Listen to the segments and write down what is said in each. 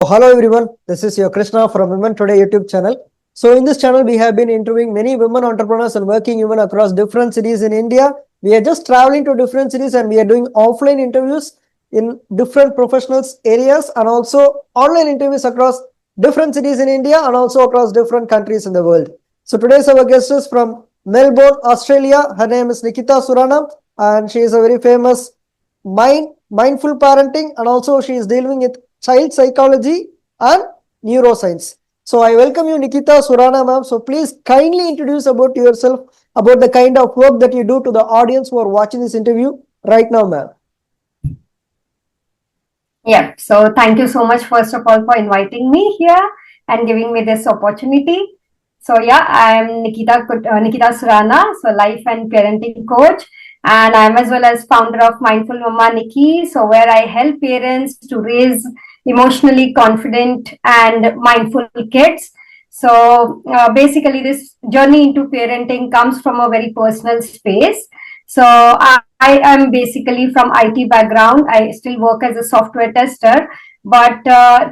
Hello everyone, this is your Krishna from Women Today YouTube channel. So in this channel, we have been interviewing many women entrepreneurs and working women across different cities in India. We are just traveling to different cities and we are doing offline interviews in different professionals areas and also online interviews across different cities in India and also across different countries in the world. So today's our guest is from Melbourne, Australia. Her name is Nikita Surana and she is a very famous mindful parenting, and also she is dealing with child psychology and neuroscience. So I welcome you, Nikita Surana ma'am. So please kindly introduce about yourself, about the kind of work that you do to the audience who are watching this interview right now, ma'am. Yeah, so thank you so much, first of all, for inviting me here and giving me this opportunity. So yeah, I'm Nikita Surana, so life and parenting coach, and I'm as well as founder of Mindful Mama Nikki. So where I help parents to raise emotionally confident and mindful kids. So basically, this journey into parenting comes from a very personal space. So I am basically from IT background. I still work as a software tester. But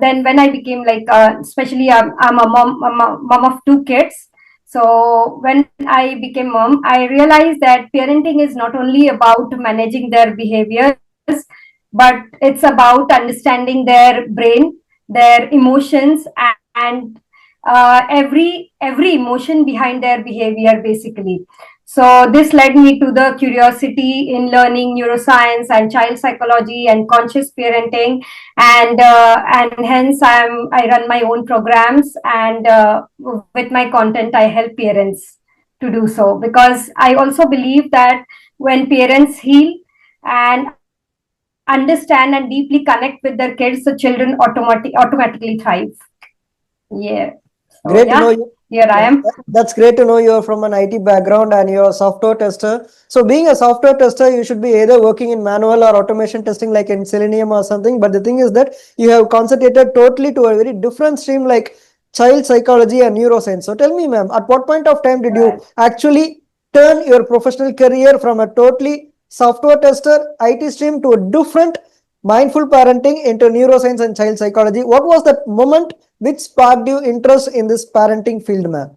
then when I became especially I'm a mom of two kids. So when I became mom, I realized that parenting is not only about managing their behaviors, but it's about understanding their brain, their emotions, and every emotion behind their behavior, basically. So this led me to the curiosity in learning neuroscience and child psychology and conscious parenting, and hence I run my own programs, and with my content I help parents to do so, because I also believe that when parents heal and understand and deeply connect with their kids, the children automatically thrive. Yeah. So Great to know yeah, you. here I Yeah, am. that's great to know you're from an IT background and you're a software tester. So being a software tester, you should be either working in manual or automation testing like in Selenium or something. But the thing is that you have concentrated totally to a very different stream like child psychology and neuroscience. So tell me, ma'am, at what point of time did you Right. actually turn your professional career from a totally software tester IT stream to a different mindful parenting into neuroscience and child psychology? What was that moment which sparked you interest in this parenting field, ma'am?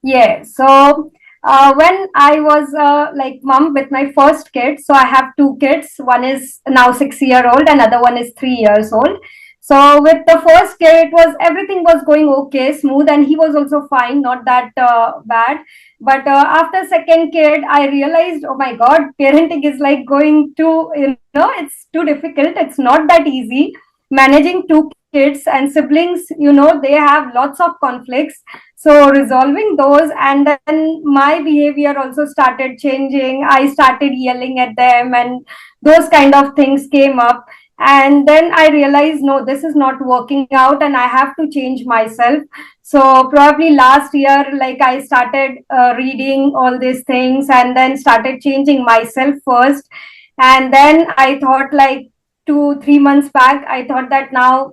Yeah. So when I was like mom with my first kid, so I have two kids. One is now 6 year old, another one is 3 years old. So with the first kid, it was everything was going okay, smooth, and he was also fine, not that bad. But after second kid, I realized, oh my God, parenting is like going to, it's too difficult. It's not that easy managing two kids and siblings. They have lots of conflicts, so resolving those, and then my behavior also started changing. I started yelling at them, and those kind of things came up. And then I realized, no, this is not working out, and I have to change myself. So probably last year, like I started reading all these things, and then started changing myself first. And then I thought, like 2 3 months back, I thought that now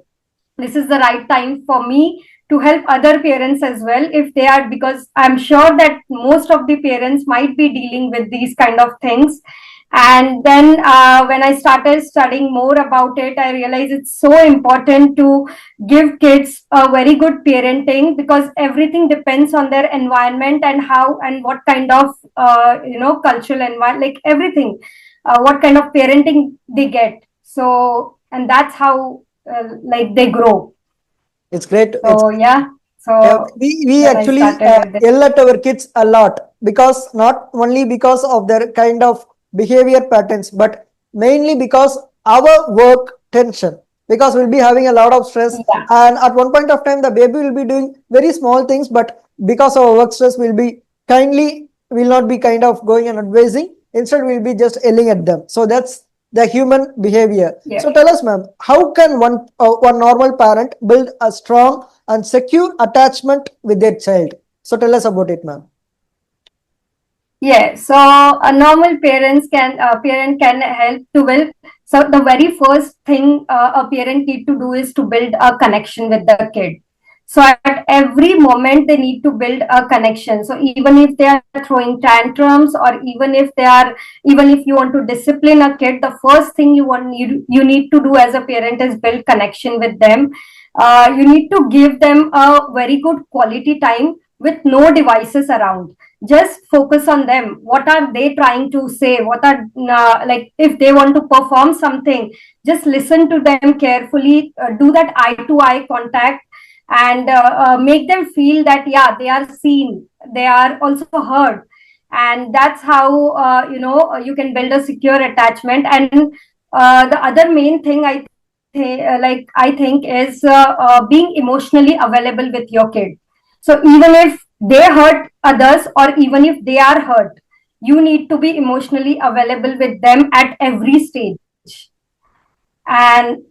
this is the right time for me to help other parents as well, if they are, because I'm sure that most of the parents might be dealing with these kind of things. And then when I started studying more about it, I realized it's so important to give kids a very good parenting, because everything depends on their environment and how and what kind of cultural environment, like everything, what kind of parenting they get. So, and that's how like they grow. It's great. It's So yeah, Yeah, so we then I actually started with it. yell at our kids a lot, because not only because of their kind of behavior patterns, but mainly because our work tension, because we'll be having a lot of stress, Yeah. and at one point of time the baby will be doing very small things, but because of our work stress will not be kind of going and advising, instead we'll be just yelling at them. So that's the human behavior. Yeah. So tell us, ma'am, how can one normal parent build a strong and secure attachment with their child? So tell us about it, ma'am. Yeah, so a normal parent can help to build. So the very first thing a parent need to do is to build a connection with the kid. So at every moment they need to build a connection. So even if they are throwing tantrums, or even if you want to discipline a kid, the first thing you need to do as a parent is build connection with them. You need to give them a very good quality time with no devices around. Just focus on them. What are they trying to say? What are like, if they want to perform something, just listen to them carefully. Do that eye to eye contact, and make them feel that, yeah, they are seen, they are also heard. And that's how you can build a secure attachment. And the other main thing I think is being emotionally available with your kid. So even if they hurt others, or even if they are hurt, you need to be emotionally available with them at every stage. And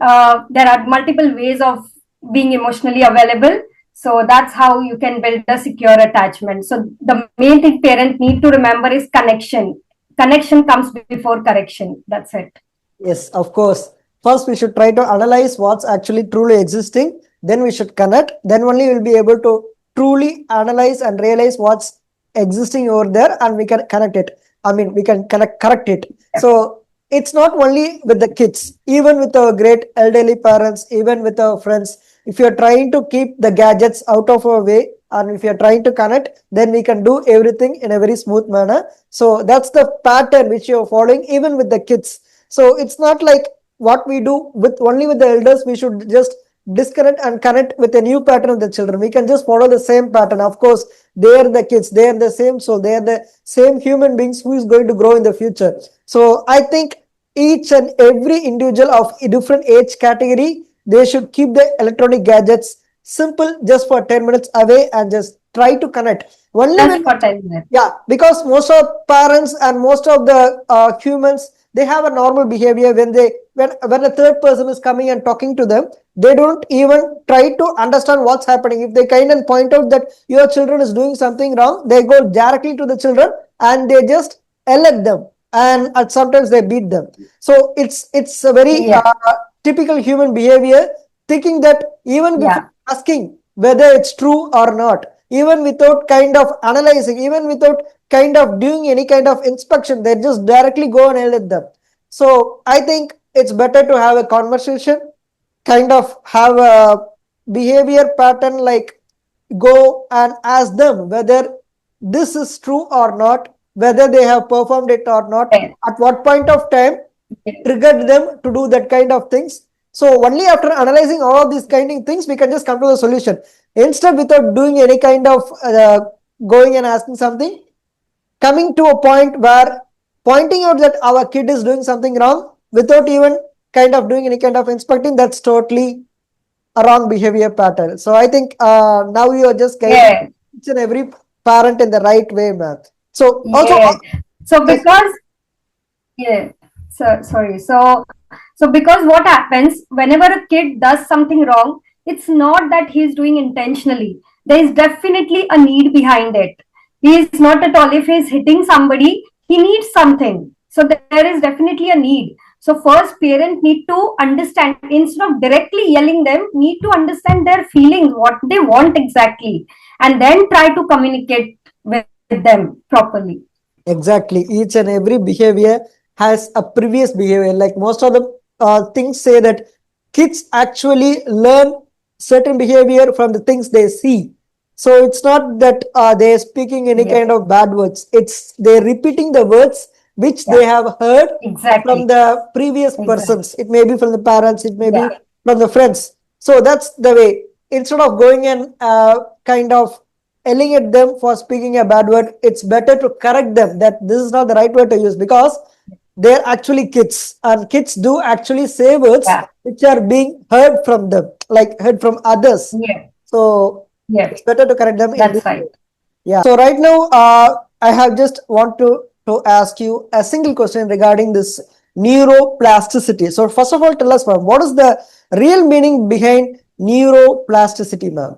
there are multiple ways of being emotionally available. So that's how you can build a secure attachment. So the main thing parents need to remember is connection. Connection comes before correction. That's it. Yes, of course. First, we should try to analyze what's actually truly existing. Then we should connect. Then only we'll be able to truly analyze and realize what's existing over there, and we can connect it. I mean, we can correct it. So it's not only with the kids, even with our great elderly parents, even with our friends. If you're trying to keep the gadgets out of our way, and if you're trying to connect, then we can do everything in a very smooth manner. So that's the pattern which you're following, even with the kids. So it's not like what we do with only with the elders, we should just disconnect and connect with a new pattern of the children. We can just follow the same pattern. Of course, they are the kids, they are the same soul, they are the same human beings who is going to grow in the future. So I think each and every individual of a different age category, they should keep the electronic gadgets simple, just for 10 minutes away, and just try to connect. Only Just when, for 10 minutes. yeah, because most of parents and most of the humans, they have a normal behavior when a third person is coming and talking to them. They don't even try to understand what's happening. If they kind and point out that your children is doing something wrong, they go directly to the children and they just yell at them, and sometimes they beat them. So it's a very typical human behavior, thinking that even before asking whether it's true or not, even without kind of analyzing, even without kind of doing any kind of inspection, they just directly go and yell at them. So I think it's better to have a conversation, kind of have a behavior pattern, like go and ask them whether this is true or not, whether they have performed it or not, at what point of time triggered them to do that kind of things. So only after analyzing all of these kind of things, we can just come to the solution. Instead, without doing any kind of going and asking something, coming to a point where pointing out that our kid is doing something wrong without even kind of doing any kind of inspecting, that's totally a wrong behavior pattern. So I think now you are just guiding each and every parent in the right way, man. So also, so because so because what happens whenever a kid does something wrong, it's not that he's doing intentionally. There is definitely a need behind it. He is not at all, if he's hitting somebody, he needs something. So there is definitely a need. So first, parents need to understand, instead of directly yelling them, need to understand their feelings, what they want exactly, and then try to communicate with them properly. Exactly. Each and every behavior has a previous behavior. Like most of the things say that kids actually learn certain behavior from the things they see. So it's not that they're speaking any kind of bad words. It's they're repeating the words which they have heard from the previous persons. It may be from the parents, it may be from the friends. So that's the way. Instead of going and kind of yelling at them for speaking a bad word, it's better to correct them that this is not the right word to use, because they're actually kids, and kids do actually say words which are being heard from them, like heard from others. So it's better to correct them. That's right. Yeah. So right now, I have just want to ask you a single question regarding this neuroplasticity. So first of all, tell us, ma'am, what is the real meaning behind neuroplasticity, ma'am?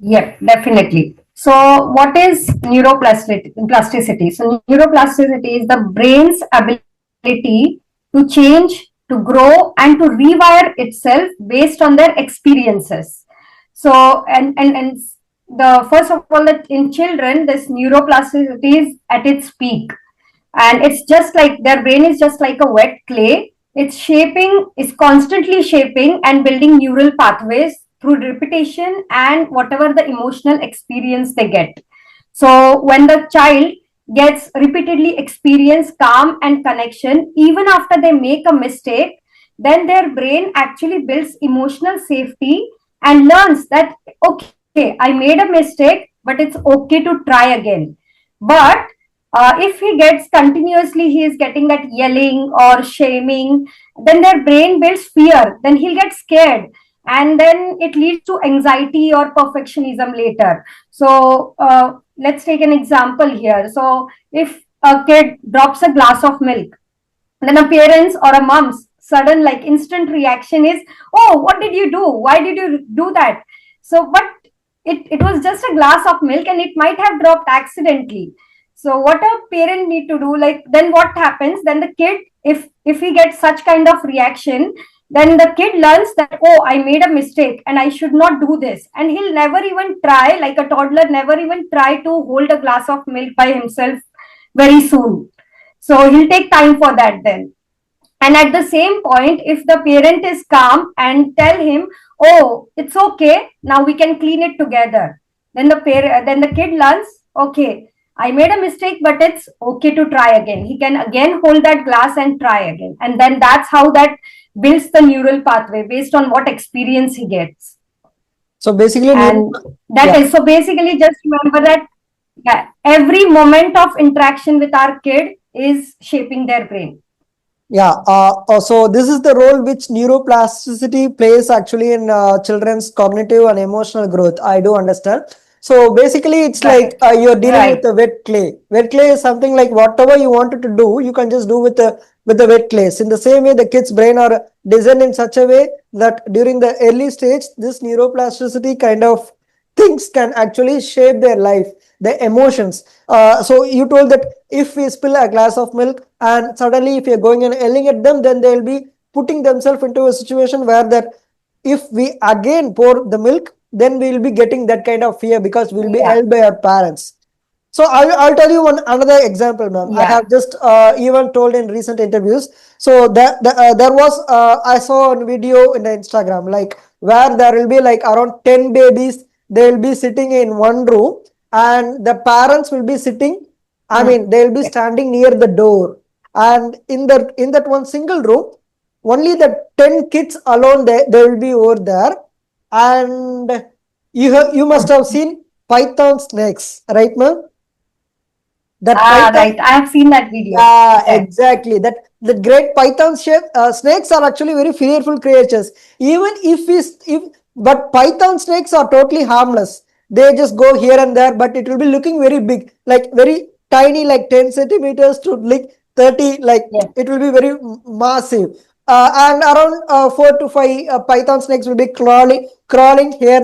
Yeah, definitely. So what is neuroplasticity? So neuroplasticity is the brain's ability to change, to grow, and to rewire itself based on their experiences. So and the first of all, that in children this neuroplasticity is at its peak, and it's just like their brain is just like a wet clay. It's shaping, is constantly shaping and building neural pathways through repetition and whatever the emotional experience they get. So when the child gets repeatedly experience calm and connection even after they make a mistake, then their brain actually builds emotional safety and learns that okay, I made a mistake, but it's okay to try again. But if he gets continuously, he is getting that yelling or shaming, then their brain builds fear, then he'll get scared, and then it leads to anxiety or perfectionism later. So let's take an example here. So if a kid drops a glass of milk, then a parent's or a mom's sudden like instant reaction is, oh, what did you do, why did you do that? So but it was just a glass of milk and it might have dropped accidentally. So what a parent need to do, like then what happens, then the kid, if he gets such kind of reaction, then the kid learns that, oh, I made a mistake and I should not do this, and he'll never even try, like a toddler never even try to hold a glass of milk by himself very soon. So he'll take time for that then. And at the same point, if the parent is calm and tell him, oh, it's okay, now we can clean it together, then then the kid learns, okay, I made a mistake, but it's okay to try again. He can again hold that glass and try again. And then that's how that builds the neural pathway based on what experience he gets. So basically, And that yeah. is, so basically just remember that, yeah, every moment of interaction with our kid is shaping their brain. Yeah, so this is the role which neuroplasticity plays actually in children's cognitive and emotional growth. I do understand. So basically, it's like Right. you're dealing with Right. the wet clay. Wet clay is something like whatever you wanted to do, you can just do with the wet clays. In the same way, the kid's brain are designed in such a way that during the early stage, this neuroplasticity kind of things can actually shape their life, their emotions. So you told that if we spill a glass of milk and suddenly if you're going and yelling at them, then they'll be putting themselves into a situation where that if we again pour the milk, then we'll be getting that kind of fear because we'll be Yeah. held by our parents. So I'll tell you one another example, ma'am. I Yeah. have just even told in recent interviews. So there was I saw a video in the Instagram like where there will be like around 10 babies. They will be sitting in one room and the parents will be sitting. I mean, they will be standing near the door, and in that one single room, only the 10 kids alone they will be over there, and you must have seen python snakes, right, ma'am? That Ah, python, right. I have seen that video. yeah, Yeah. exactly. That the great python shape snakes are actually very fearful creatures. Even if but python snakes are totally harmless. They just go here and there, but it will be looking very big, like very tiny, like 10 centimeters to like 30, like Yeah. it will be very massive. And around 4 to 5 python snakes will be crawling here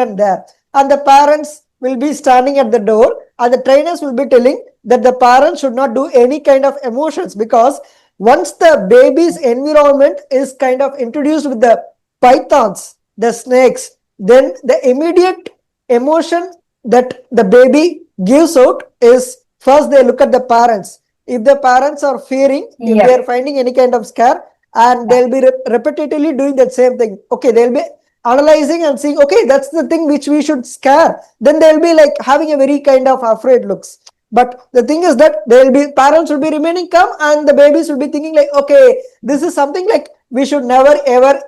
and there, and the parents will be standing at the door, and the trainers will be telling that the parents should not do any kind of emotions, because once the baby's environment is kind of introduced with the pythons, the snakes, then the immediate emotion that the baby gives out is first they look at the parents. If the parents are fearing, if they Yeah. are finding any kind of scare, and they'll be repetitively doing that same thing, okay, they'll be analyzing and seeing, okay, that's the thing which we should scare, then they'll be like having a very kind of afraid looks. But the thing is that they'll be parents will be remaining calm, and the babies will be thinking like, okay, this is something like we should never ever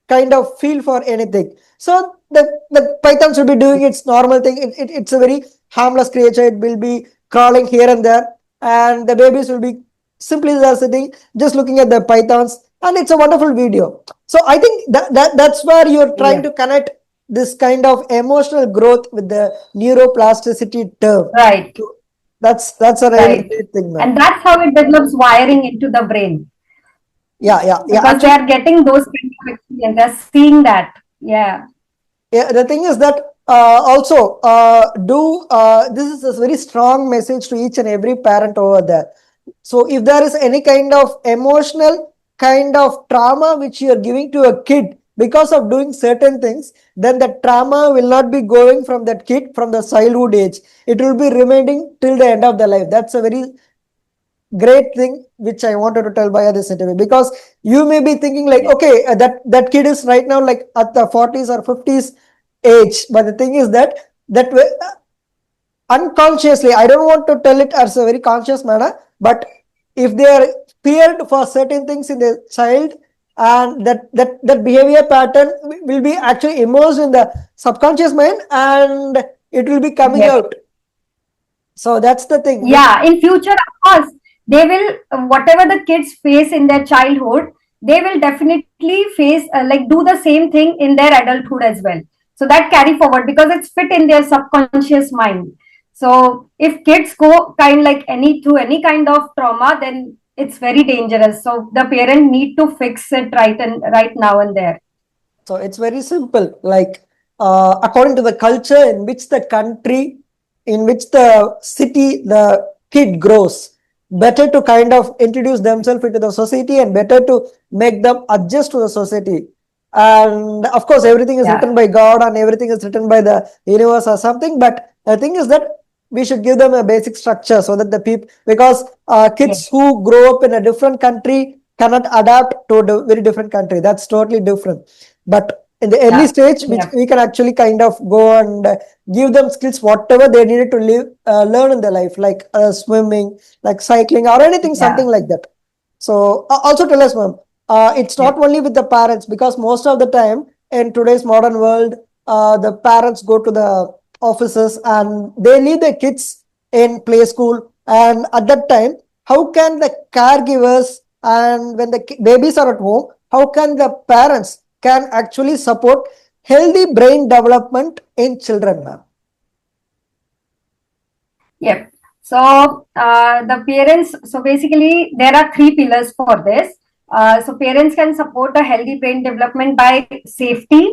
kind of feel for anything. So the pythons will be doing its normal thing. It's a very harmless creature. It will be crawling here and there, and the babies will be simply just sitting, just looking at the pythons, and it's a wonderful video. So I think that's where you're trying Yeah. to connect this kind of emotional growth with the neuroplasticity term. Right. So that's a really Right. great thing, man. And that's how it develops wiring into the brain, Yeah. because they Actually, are getting those kind of experience. They're seeing that. Yeah. yeah, the thing is that also do this is a very strong message to each and every parent over there. So if there is any kind of emotional kind of trauma which you are giving to a kid because of doing certain things, then the trauma will not be going from that kid from the childhood age. It will be remaining till the end of the life. That's a very great thing which I wanted to tell via this interview, because you may be thinking like, okay, that kid is right now like at the 40s or 50s age, but the thing is that unconsciously, I don't want to tell it as a very conscious manner, but if they are feared for certain things in the child, and that behavior pattern will be actually immersed in the subconscious mind, and it will be coming out. So that's the thing. Yeah, in future, of course, they will, whatever the kids face in their childhood, they will definitely face, like do the same thing in their adulthood as well. So that carry forward because it's fit in their subconscious mind. So if kids go kind like through any kind of trauma, then it's very dangerous. So the parent need to fix it right now and there. So it's very simple. Like according to the culture in which the country, in which the city the kid grows, better to kind of introduce themselves into the society and better to make them adjust to the society. And of course, everything is written by God and everything is written by the universe or something. But the thing is that we should give them a basic structure so that the people, because kids who grow up in a different country cannot adapt to a very different country. That's totally different. But in the early stage, which we can actually kind of go and give them skills, whatever they needed to learn in their life, like swimming, like cycling or anything, something like that. So also tell us, ma'am, it's not only with the parents, because most of the time in today's modern world, the parents go to the offices and they leave their kids in play school. And at that time, how can the caregivers, and when the babies are at home, how can the parents can actually support healthy brain development in children, ma'am? Yep. So the parents, so basically there are three pillars for this. So parents can support a healthy brain development by safety,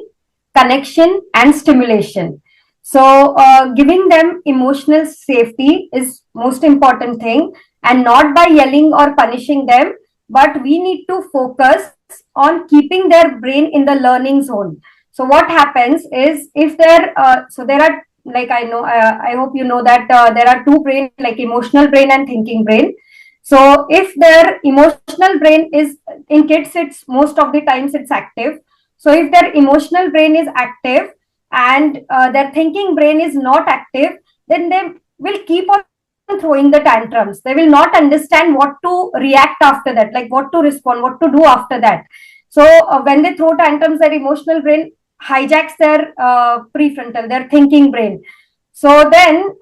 connection, and stimulation. So giving them emotional safety is most important thing, and not by yelling or punishing them, but we need to focus on keeping their brain in the learning zone. So what happens is, if there so there are, like I hope you know that there are two brain, like emotional brain and thinking brain. So if their emotional brain is, in kids, it's most of the times it's active. So if their emotional brain is active and their thinking brain is not active, then they will keep on throwing the tantrums. They will not understand what to react after that, like what to respond, what to do after that. So when they throw tantrums, their emotional brain hijacks their prefrontal, their thinking brain. So then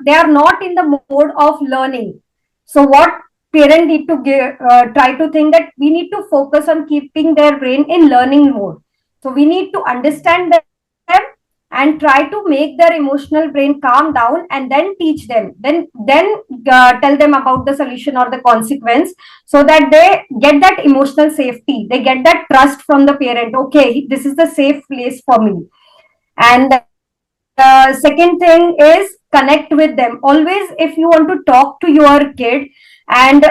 they are not in the mode of learning. So what parent need to try to think that we need to focus on keeping their brain in learning mode. So we need to understand them and try to make their emotional brain calm down, and then teach them, then tell them about the solution or the consequence, so that they get that emotional safety, they get that trust from the parent. Okay, this is the safe place for me. And second thing is connect with them always. If you want to talk to your kid and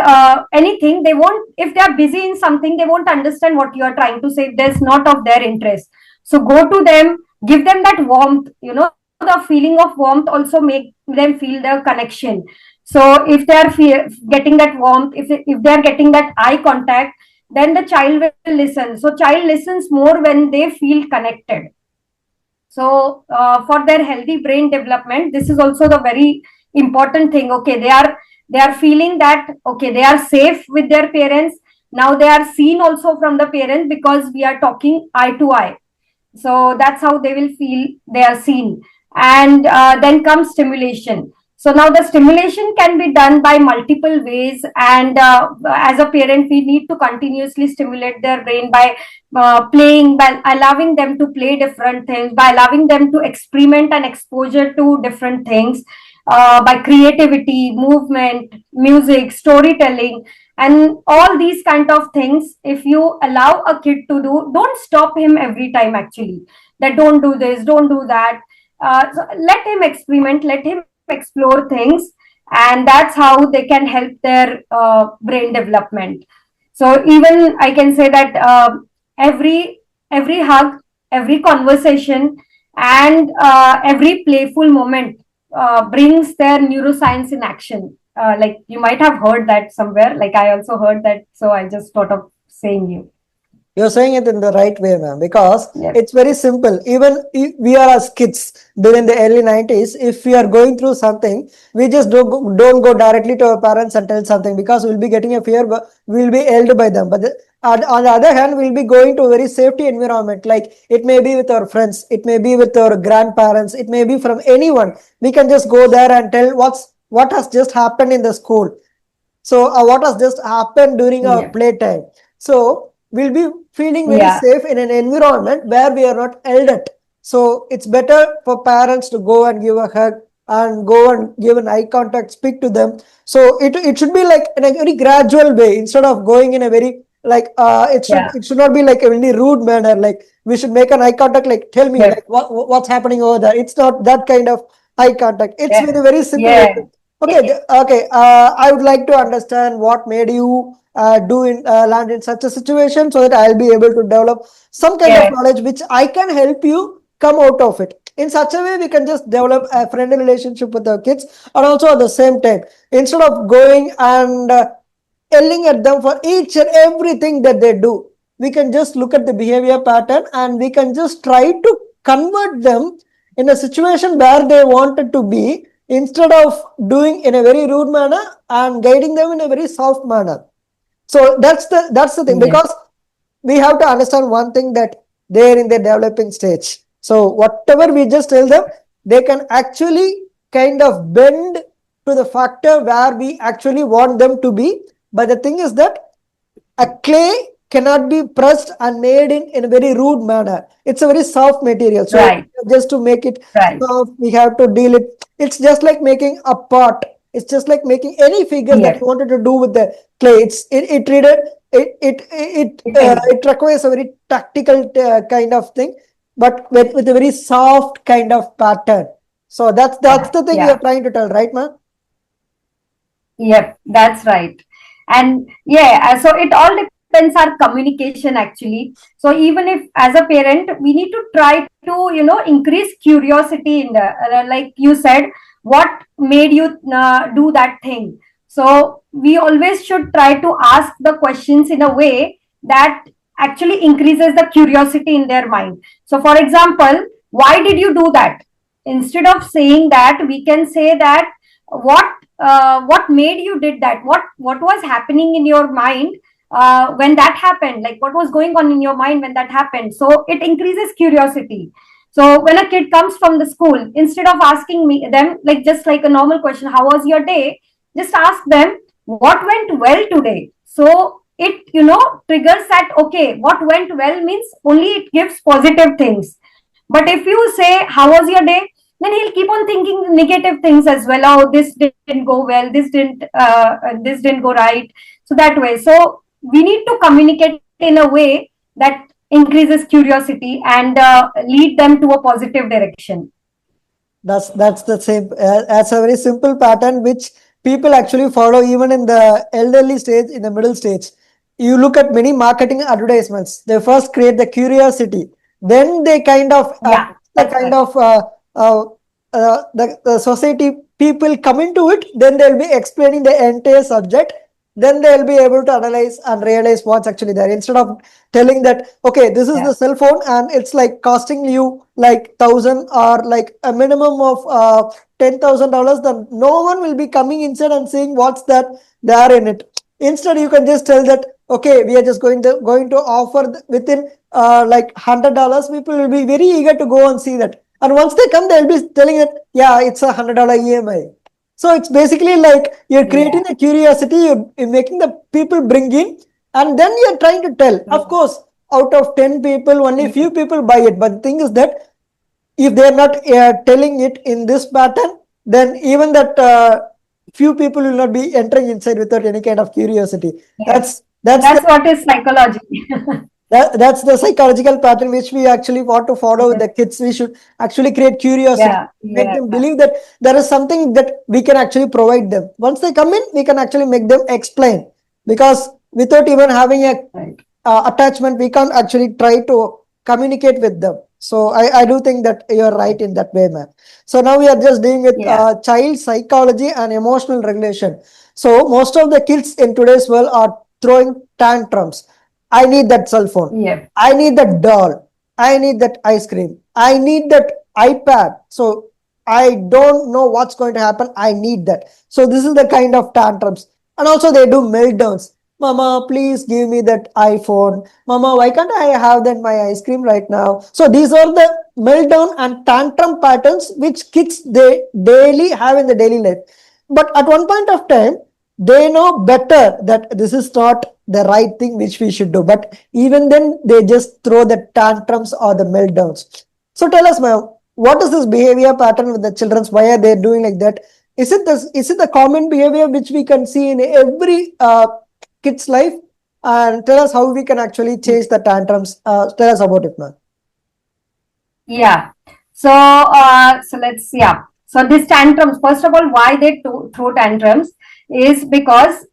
anything, they won't, if they are busy in something, they won't understand what you are trying to say. That's not of their interest. So go to them, give them that warmth, the feeling of warmth also make them feel the connection. So if they are getting that warmth, if they are getting that eye contact, then the child will listen. So child listens more when they feel connected. So for their healthy brain development, this is also the very important thing. Okay, they are feeling that, okay, they are safe with their parents. Now they are seen also from the parents, because we are talking eye to eye. So that's how they will feel they are seen. And then comes stimulation. So now the stimulation can be done by multiple ways, and as a parent, we need to continuously stimulate their brain by playing, by allowing them to play different things, by allowing them to experiment and exposure to different things, by creativity, movement, music, storytelling, and all these kind of things. If you allow a kid to do, don't stop him every time actually, that don't do this, don't do that. So let him experiment, let him explore things, and that's how they can help their brain development. So even I can say that every every hug, every conversation, and every playful moment brings their neuroscience in action. Like you might have heard that somewhere. Like I also heard that, so I just thought of saying you. You're saying it in the right way, ma'am, because Yep. it's very simple. Even if we are as kids during the early 90s, if we are going through something, we just don't go directly to our parents and tell something, because we'll be getting a fear, but we'll be held by them. But on the other hand, we'll be going to a very safety environment. Like it may be with our friends, it may be with our grandparents, it may be from anyone. We can just go there and tell what has just happened in the school. So what has just happened during our Yeah. playtime. So we'll be feeling very Yeah. safe in an environment where we are not held at. So it's better for parents to go and give a hug and go and give an eye contact, speak to them. So it should be like in a very gradual way, instead of going in a very like Yeah. it should not be like a very rude manner. Like we should make an eye contact, like tell me Yep. like what's happening over there. It's not that kind of eye contact. It's Yeah. very simple. Yeah. Okay, okay. I would like to understand what made you land in such a situation, so that I'll be able to develop some kind of Yeah. knowledge which I can help you come out of it. In such a way, we can just develop a friendly relationship with our kids, and also at the same time, instead of going and yelling at them for each and everything that they do, we can just look at the behavior pattern and we can just try to convert them in a situation where they wanted to be, instead of doing in a very rude manner, and guiding them in a very soft manner. So that's the thing, Yeah. because we have to understand one thing, that they're in the developing stage. So whatever we just tell them, they can actually kind of bend to the factor where we actually want them to be. But the thing is that a clay cannot be pressed and made in a very rude manner. It's a very soft material. So Right. just to make it Right. soft, we have to deal it. It's just like making a pot. It's just like making any figure that Yeah. you wanted to do with the clay. It requires a very tactical kind of thing, but with a very soft kind of pattern. So that's Yeah. the thing you're Yeah. trying to tell, right, man? Yep, that's right. And yeah, so it all depends our communication actually. So even if as a parent, we need to try to, increase curiosity in the, like you said, what made you do that thing. So we always should try to ask the questions in a way that actually increases the curiosity in their mind. So for example, why did you do that? Instead of saying that, we can say that what made you did that, what was happening in your mind when that happened, like what was going on in your mind when that happened. So it increases curiosity. So when a kid comes from the school, instead of asking them like just like a normal question, how was your day, just ask them what went well today. So it triggers that, okay, what went well means only it gives positive things. But if you say how was your day, then he'll keep on thinking negative things as well. Oh, this didn't go well, this didn't go right. So that way, so we need to communicate in a way that increases curiosity and lead them to a positive direction. That's the same. That's a very simple pattern which people actually follow even in the elderly stage, in the middle stage. You look at many marketing advertisements. They first create the curiosity, then they kind of Yeah, the that's kind right. of the society people come into it. Then they'll be explaining the entire subject. Then they'll be able to analyze and realize what's actually there, instead of telling that, okay, this is Yeah, the cell phone and it's like costing you like 1,000 or like a minimum of $10,000. Then no one will be coming inside and saying what's that there in it. Instead, you can just tell that, okay, we are just going to offer within like $100. People will be very eager to go and see that. And once they come, they'll be telling that, yeah, it's $100 EMI. So it's basically like you're creating yeah, the curiosity, you're making the people bring in, and then you're trying to tell. Of course, out of 10 people, only yeah, few people buy it. But the thing is that if they're not telling it in this pattern, then even that few people will not be entering inside without any kind of curiosity. yeah. That's the That's what is psychology. that's the psychological pattern which we actually want to follow with Yeah, the kids. We should actually create curiosity, yeah, make yeah. them believe that there is something that we can actually provide them. Once they come in, we can actually make them explain, because without even having a Right. attachment, we can't actually try to communicate with them. So I do think that you're right in that way, ma'am. So now we are just dealing with child psychology and emotional regulation. So most of the kids in today's world are throwing tantrums. I need that cell phone. Yeah. I need that doll. I need that ice cream. I need that iPad. So I don't know what's going to happen. I need that. So this is the kind of tantrums. And also they do meltdowns. Mama, please give me that iPhone. Mama, why can't I have that my ice cream right now? So these are the meltdown and tantrum patterns which kids they daily have in the daily life. But at one point of time, they know better that this is not the right thing which we should do. But even then, they just throw the tantrums or the meltdowns. So tell us, ma'am, what is this behavior pattern with the children? Why are they doing like that? Is it the common behavior which we can see in every kid's life? And tell us how we can actually change the tantrums. Tell us about it, ma'am. Yeah. So, So these tantrums, first of all, why they throw tantrums is because,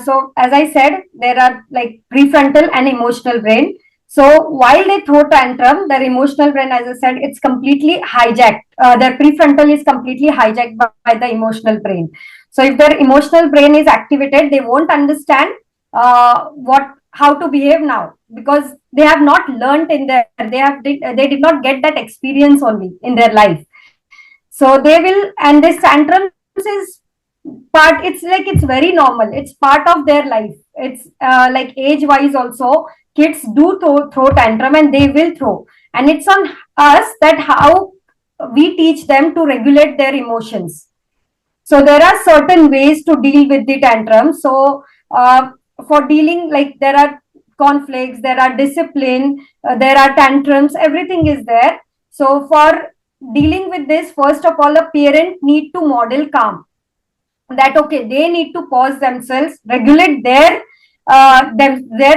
so as I said, there are like prefrontal and emotional brain. So while they throw tantrum, their emotional brain, as I said, it's completely hijacked. Their prefrontal is completely hijacked by the emotional brain. So if their emotional brain is activated, they won't understand how to behave now, because they have not learned in their they did not get that experience only in their life. So they will, and this tantrums is part, it's very normal, it's part of their life. It's like age wise also, kids do throw tantrum, and they will throw, and it's on us that how we teach them to regulate their emotions. So there are certain ways to deal with the tantrum. So for dealing, like there are conflicts, there are discipline, there are tantrums, everything is there. So for dealing with this, first of all, a parent need to model calm. That okay, they need to pause themselves, regulate their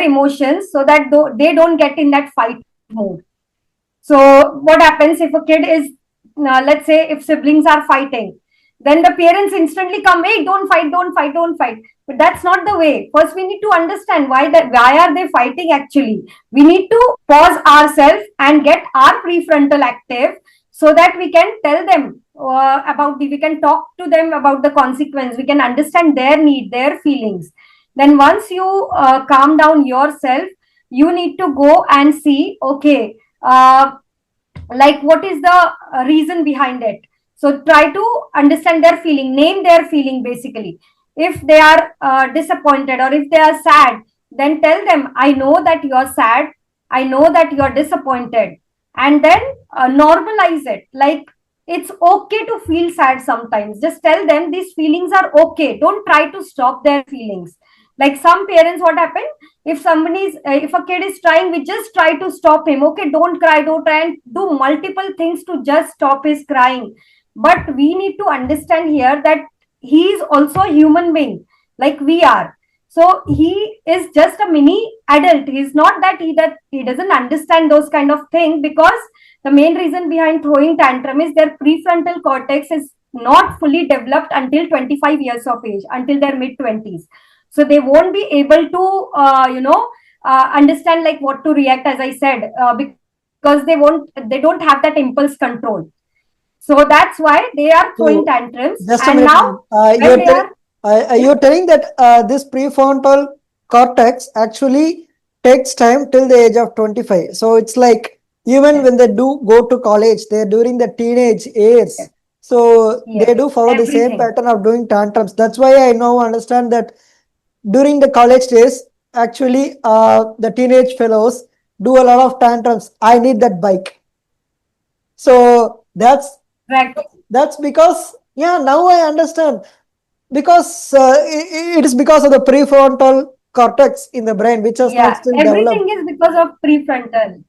emotions, so that they don't get in that fight mode. So what happens if a kid is, let's say if siblings are fighting, then the parents instantly come, hey, don't fight, don't fight, don't fight. But that's not the way. First we need to understand why are they fighting actually. We need to pause ourselves and get our prefrontal active, so that we can tell them we can talk to them about the consequence, we can understand their need, their feelings. Then once you calm down yourself, you need to go and see, okay, like what is the reason behind it. So try to understand their feeling, name their feeling basically. If they are disappointed or if they are sad, then tell them, I know that you're sad, I know that you're disappointed, and then normalize it. Like, it's okay to feel sad sometimes. Just tell them these feelings are okay. Don't try to stop their feelings. Like some parents, what happen, if if a kid is crying, we just try to stop him. Okay, don't cry, don't try, and do multiple things to just stop his crying. But we need to understand here that he is also a human being like we are. So he is just a mini adult. He's not that he doesn't understand those kind of things, because the main reason behind throwing tantrum is their prefrontal cortex is not fully developed until 25 years of age, until their mid 20s. So they won't be able to understand like what to react, as I said, because they don't have that impulse control. So that's why they are throwing tantrums. Just a and minute. now You're telling that this prefrontal cortex actually takes time till the age of 25. So it's like even when they do go to college, they're during the teenage years. So they do follow the same pattern of doing tantrums. That's why I now understand that during the college days, actually, the teenage fellows do a lot of tantrums. I need that bike. So that's because, now I understand. Because it is because of the prefrontal cortex in the brain, which has not still developed. Everything is because of prefrontal.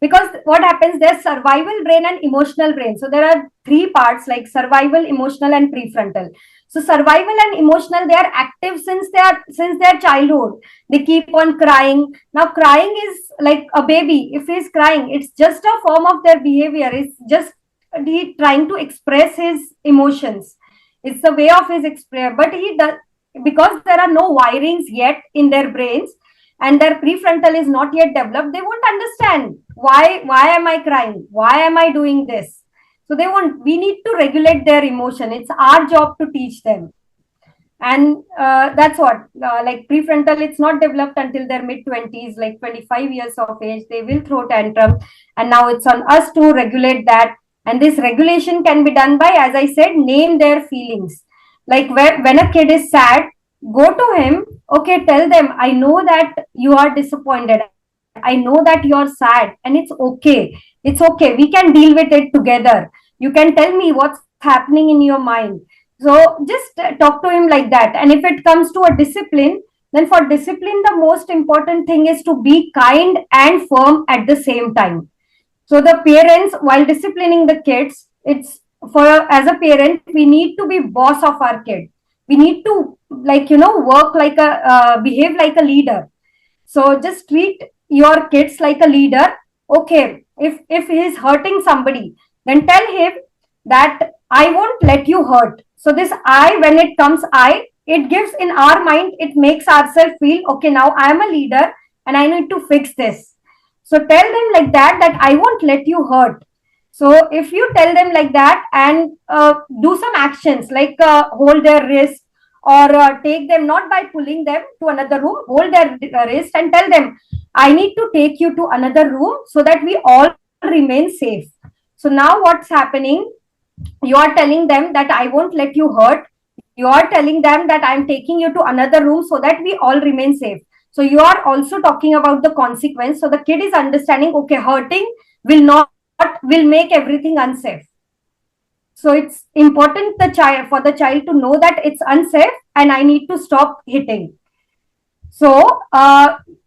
Because what happens, there's survival brain and emotional brain. So there are three parts, like survival, emotional, and prefrontal. So survival and emotional, they are active since their childhood. They keep on crying. Now crying is like a baby. If he's crying, it's just a form of their behavior. It's just he trying to express his emotions. It's the way of his expression. But he does, because there are no wirings yet in their brains and their prefrontal is not yet developed, they won't understand why am I crying? Why am I doing this? So we need to regulate their emotion. It's our job to teach them. And that's what, like prefrontal, it's not developed until their mid 20s, like 25 years of age, they will throw tantrum. And now it's on us to regulate that. And this regulation can be done by, as I said, name their feelings. Like when a kid is sad, go to him, okay, tell them, I know that you are disappointed, I know that you're sad, and it's okay, we can deal with it together. You can tell me what's happening in your mind. So just talk to him like that. And if it comes to a discipline, then for discipline, the most important thing is to be kind and firm at the same time. So the parents, while disciplining the kids, it's for, as a parent, we need to be boss of our kid. We need to, like, work like behave like a leader. So just treat your kids like a leader. Okay, if he is hurting somebody, then tell him that I won't let you hurt. So this I, when it comes I, it gives in our mind, it makes ourselves feel, okay, now I am a leader and I need to fix this. So tell them like that, that I won't let you hurt. So if you tell them like that, and do some actions like hold their wrist, or take them, not by pulling them to another room, hold their wrist and tell them, I need to take you to another room so that we all remain safe. So now what's happening? You are telling them that I won't let you hurt. You are telling them that I'm taking you to another room so that we all remain safe. So you are also talking about the consequence. So the kid is understanding, okay, hurting will not, will make everything unsafe. So it's important for the child to know that it's unsafe and I need to stop hitting. So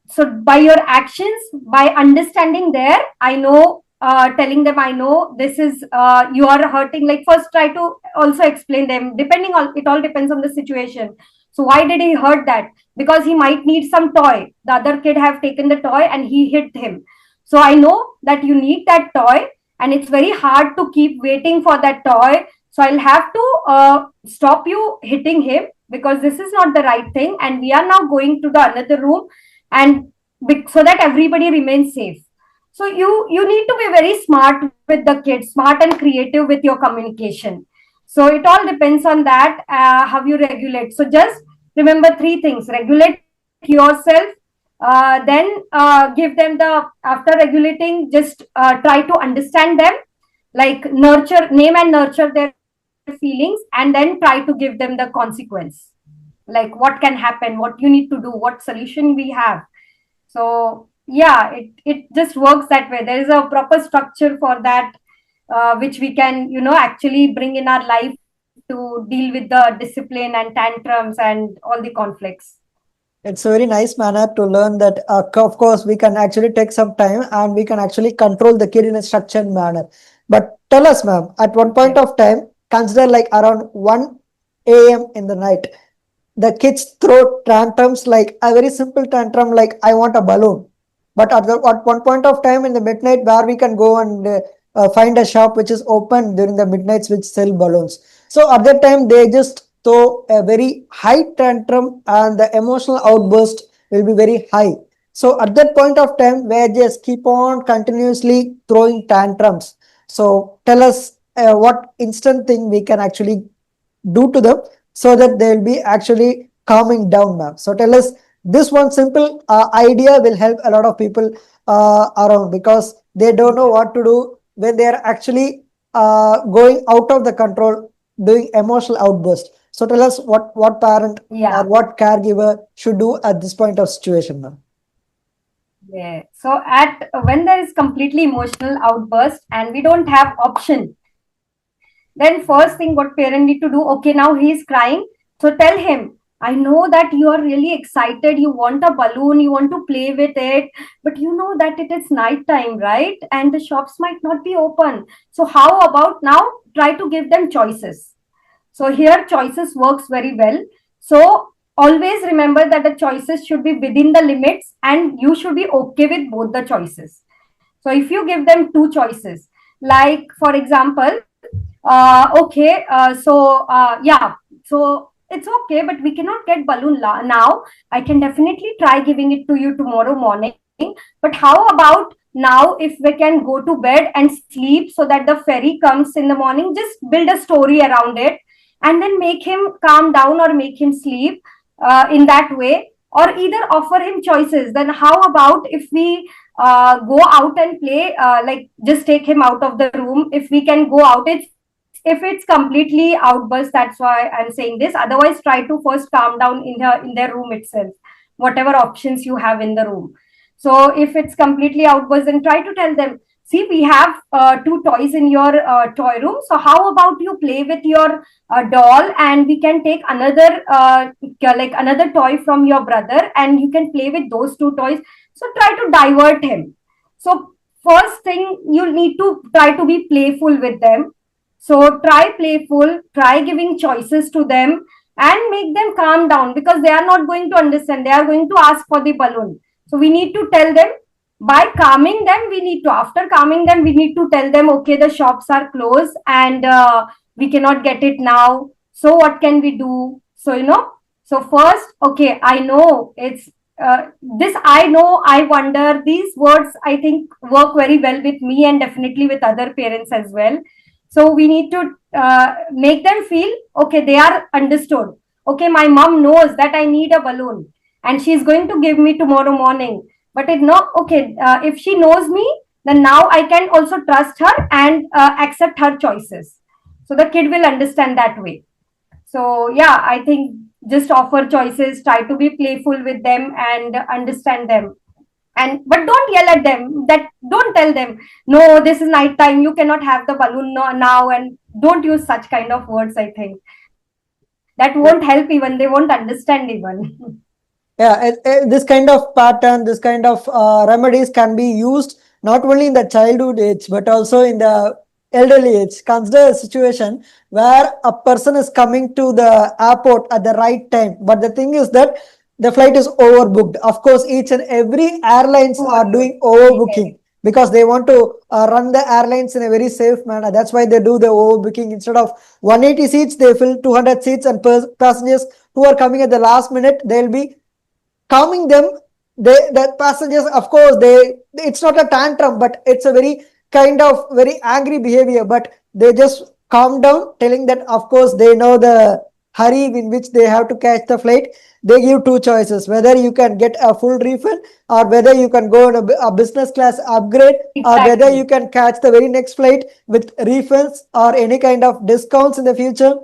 so by your actions, by understanding there, I know, telling them, I know this is, you are hurting. Like first try to also explain them, depending on, it all depends on the situation. So why did he hurt that? Because he might need some toy. The other kid have taken the toy and he hit him. So I know that you need that toy and it's very hard to keep waiting for that toy. So I'll have to stop you hitting him, because this is not the right thing. And we are now going to the another room, and so that everybody remains safe. So you need to be very smart with the kids, smart and creative with your communication. So it all depends on that, how you regulate. So just remember three things: regulate yourself, then give them the, after regulating, just try to understand them, like nurture, name and nurture their feelings, and then try to give them the consequence, like what can happen, what you need to do, what solution we have. So yeah, it just works that way. There is a proper structure for that, which we can, actually bring in our life to deal with the discipline and tantrums and all the conflicts. It's a very nice manner to learn that, of course, we can actually take some time and we can actually control the kid in a structured manner. But tell us, ma'am, at one point of time, consider like around 1 a.m. in the night, the kids throw tantrums, like a very simple tantrum, like I want a balloon. But at one point of time in the midnight, where we can go and find a shop which is open during the midnights which sell balloons. So at that time, they just throw a very high tantrum and the emotional outburst will be very high. So at that point of time, where just keep on continuously throwing tantrums. So tell us what instant thing we can actually do to them so that they will be actually calming down, ma'am. So tell us, this one simple idea will help a lot of people around, because they don't know what to do when they are actually going out of the control, doing emotional outburst. So tell us what parent or what caregiver should do at this point of situation, ma'am. Yeah. So at when there is completely emotional outburst and we don't have option, then first thing what parent need to do, okay, now he is crying. So tell him, I know that you are really excited. You want a balloon, you want to play with it, but you know that it is night time, right? And the shops might not be open. So how about now try to give them choices. So here choices works very well. So always remember that the choices should be within the limits and you should be okay with both the choices. So if you give them two choices, like for example, okay, yeah, so it's okay, but we cannot get balloon now. I can definitely try giving it to you tomorrow morning. But how about now if we can go to bed and sleep so that the fairy comes in the morning, just build a story around it and then make him calm down or make him sleep in that way, or either offer him choices. Then how about if we go out and play, like just take him out of the room if we can go out. It's if it's completely outburst, that's why I'm saying this. Otherwise, try to first calm down in their room itself, whatever options you have in the room. So if it's completely outburst, then try to tell them, see, we have two toys in your toy room, so how about you play with your doll, and we can take another like another toy from your brother and you can play with those two toys. So try to divert him. So first thing, you need to try to be playful with them. So try playful, try giving choices to them and make them calm down, because they are not going to understand. They are going to ask for the balloon. So we need to tell them, by calming them, after calming them, we need to tell them, okay, the shops are closed and we cannot get it now. So what can we do? So, so first, okay, I know it's this, I know, I wonder, these words, I think, work very well with me and definitely with other parents as well. So we need to make them feel, okay, they are understood. Okay, my mom knows that I need a balloon and she's going to give me tomorrow morning. But it no, okay, if she knows me, then now I can also trust her and accept her choices. So the kid will understand that way. So yeah, I think just offer choices, try to be playful with them and understand them. And but don't yell at them, that don't tell them, no, this is night time, you cannot have the balloon now, and don't use such kind of words. I think that won't help, even they won't understand even. Yeah, this kind of pattern, this kind of remedies can be used not only in the childhood age but also in the elderly age. Consider a situation where a person is coming to the airport at the right time, but the thing is that the flight is overbooked. Of course, each and every airlines are doing overbooking because they want to run the airlines in a very safe manner. That's why they do the overbooking. Instead of 180 seats, they fill 200 seats, and passengers who are coming at the last minute, they'll be calming them. The passengers, of course, it's not a tantrum, but it's a very kind of very angry behavior, but they just calm down, telling that of course they know the hurry in which they have to catch the flight. They give two choices, whether you can get a full refund or whether you can go on a business class upgrade, or whether you can catch the very next flight with refunds or any kind of discounts in the future.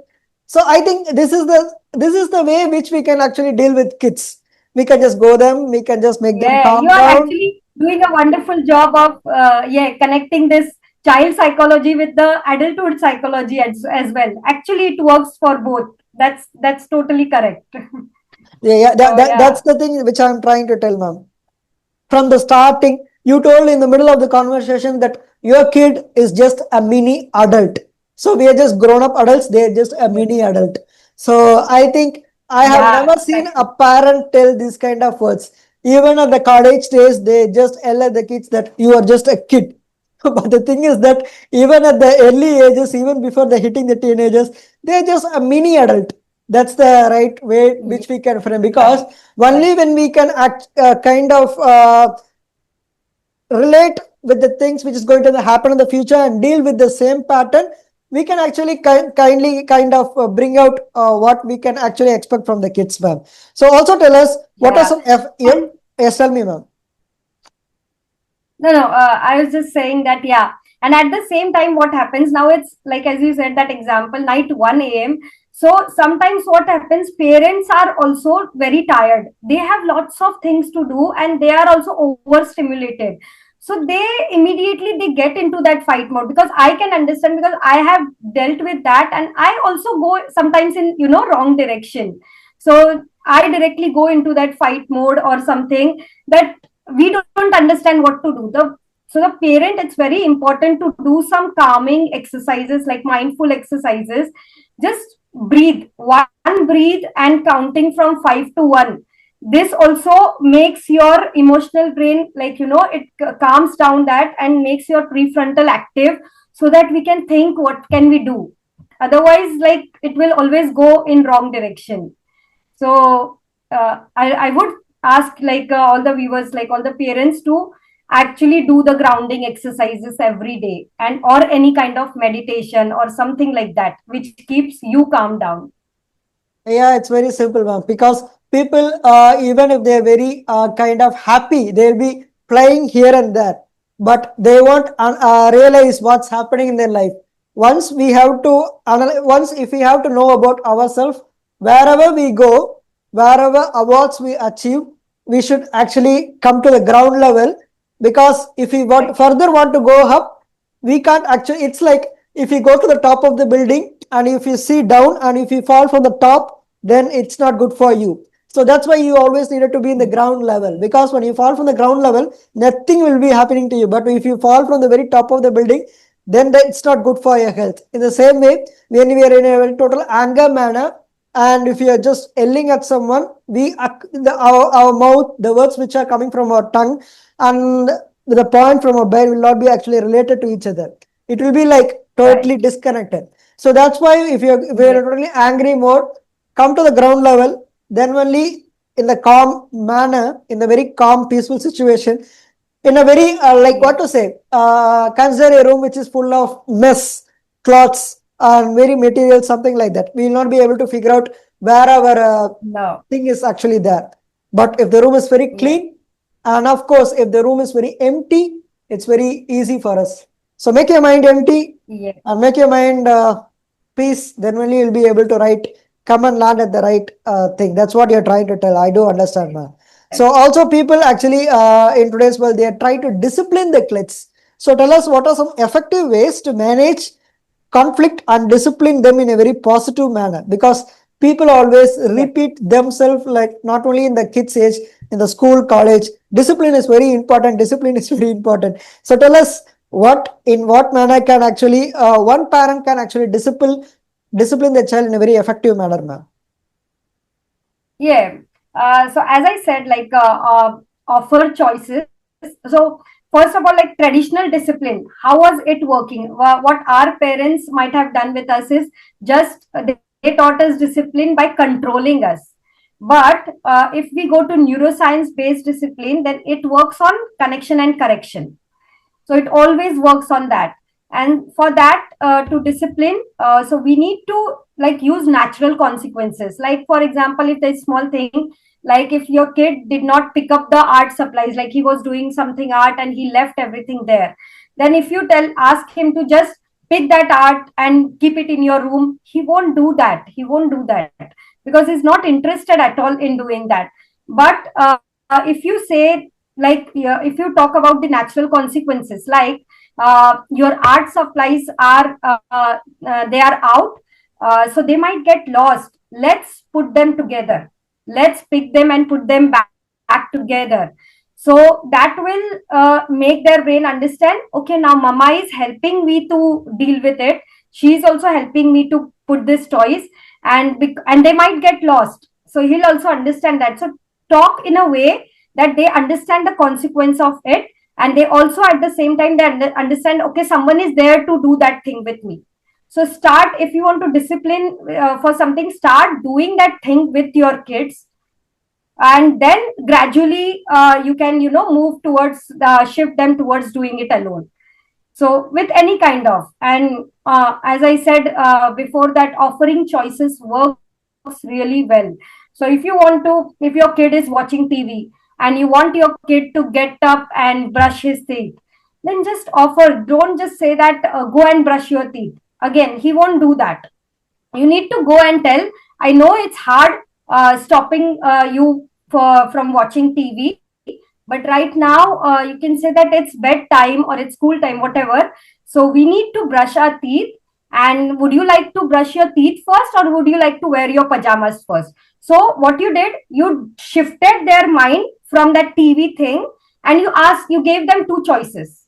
So I think this is the way which we can actually deal with kids. We can just go them, we can just make them calm You are down. actually doing a wonderful job of connecting this child psychology with the adulthood psychology as well. Actually, it works for both. That's totally correct. That's the thing which I'm trying to tell, ma'am. From the starting, you told in the middle of the conversation that your kid is just a mini adult. So we are just grown up adults, they're just a mini adult. So I think I have never seen a parent tell this kind of words. Even at the college days, they just yell at the kids that you are just a kid. But the thing is that even at the early ages, even before they hitting the teenagers, they're just a mini adult. That's the right way which we can frame, because only when we can act kind of relate with the things which is going to happen in the future and deal with the same pattern, we can actually kindly kind of bring out what we can actually expect from the kids, ma'am. So also tell us what are some yes, tell me, ma'am. No, I was just saying that, yeah. And at the same time, what happens now, it's like, as you said, that example, night 1 a.m. So sometimes what happens, parents are also very tired. They have lots of things to do and they are also overstimulated. So they immediately they get into that fight mode, because I can understand, because I have dealt with that and I also go sometimes in, wrong direction. So I directly go into that fight mode or something, that we don't understand what to do. So the parent, it's very important to do some calming exercises, like mindful exercises. Just breathe and counting from 5 to 1. This also makes your emotional brain, like, it calms down that and makes your prefrontal active, so that we can think what can we do. Otherwise, like, it will always go in wrong direction. So I would ask, like, all the viewers, like all the parents, to actually do the grounding exercises every day, and or any kind of meditation or something like that which keeps you calm down. Yeah, it's very simple, ma'am. Because people, even if they're very kind of happy, they'll be playing here and there, but they won't realize what's happening in their life. Once we have to once if we have to know about ourselves, wherever we go, wherever awards we achieve, we should actually come to the ground level. Because if we want further want to go up, we can't actually. It's like if you go to the top of the building and if you see down and if you fall from the top, then it's not good for you. So that's why you always needed to be in the ground level, because when you fall from the ground level, nothing will be happening to you. But if you fall from the very top of the building, then it's not good for your health. In the same way, when we are in a very total anger manner, and if you are just yelling at someone, our mouth, the words which are coming from our tongue and the point from our brain will not be actually related to each other. It will be like totally Right. disconnected. So that's why if you're Yes. totally angry mode, come to the ground level, then only in the calm manner, in the very calm, peaceful situation, in a very like Yes. what to say, consider a room which is full of mess, cloths, and very material, something like that. We will not be able to figure out where our No. thing is actually there. But if the room is very Yes. clean, and of course, if the room is very empty, it's very easy for us. So make your mind empty Yes. and make your mind peace. Then only you'll be able to write, come and land at the right thing. That's what you're trying to tell. I do understand, man. So also people actually in today's world, they are trying to discipline the kids. So tell us, what are some effective ways to manage conflict and discipline them in a very positive manner? Because people always Yes. repeat themselves, like not only in the kids age, in the school, college, discipline is very important. Discipline is very important. So tell us, what in what manner can actually one parent can actually discipline the child in a very effective manner, ma'am? Yeah. So as I said, like offer choices. So first of all, like traditional discipline, how was it working? What our parents might have done with us is just they taught us discipline by controlling us. But if we go to neuroscience based discipline, then it works on connection and correction. So it always works on that. And for that to discipline, so we need to like use natural consequences. Like for example, if there's small thing, like if your kid did not pick up the art supplies, like he was doing something art and he left everything there, then if you tell ask him to just pick that art and keep it in your room, he won't do that because he's not interested at all in doing that. But if you say, like if you talk about the natural consequences, like your art supplies are they are out, so they might get lost. Let's put them together, let's pick them and put them back together. So that will make their brain understand, okay, now mama is helping me to deal with it, she's also helping me to put this toys, and they might get lost, so he'll also understand that. So talk in a way that they understand the consequence of it, and they also at the same time they understand, okay, someone is there to do that thing with me. So start, if you want to discipline for something, start doing that thing with your kids, and then gradually you can move towards shift them towards doing it alone. So with any kind of, and as I said before, that offering choices works really well. So if you want to, if your kid is watching TV and you want your kid to get up and brush his teeth, then just offer. Don't just say that go and brush your teeth. Again, he won't do that. You need to go and tell, I know it's hard stopping you from watching TV, but right now you can say that it's bedtime or it's school time, whatever. So we need to brush our teeth, and would you like to brush your teeth first or would you like to wear your pajamas first? So what you did, you shifted their mind from that TV thing, and you gave them two choices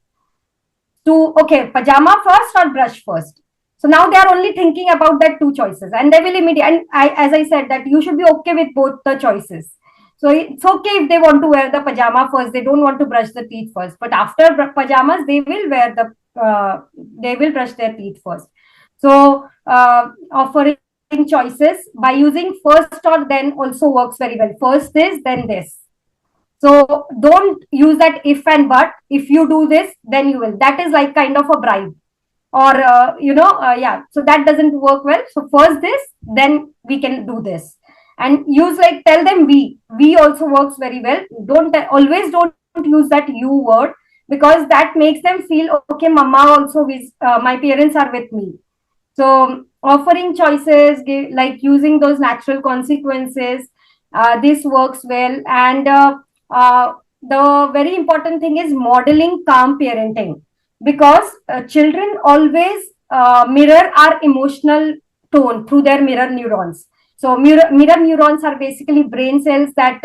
to, okay, pajama first or brush first. So now they are only thinking about that two choices, and they will immediately, and as I said, that you should be okay with both the choices. So it's okay if they want to wear the pajama first, they don't want to brush the teeth first, but after pajamas they will wear they will brush their teeth first. So offering choices by using first or then also works very well. First this, then this. So don't use that if and but. If you do this, then you will. That is like kind of a bribe, or yeah. So that doesn't work well. So first this, then we can do this, and use like tell them we also works very well. Don't use that you word, because that makes them feel okay. Mama also is my parents are with me. So offering choices, like using those natural consequences, this works well. And the very important thing is modeling calm parenting, because children always mirror our emotional tone through their mirror neurons. So mirror neurons are basically brain cells that,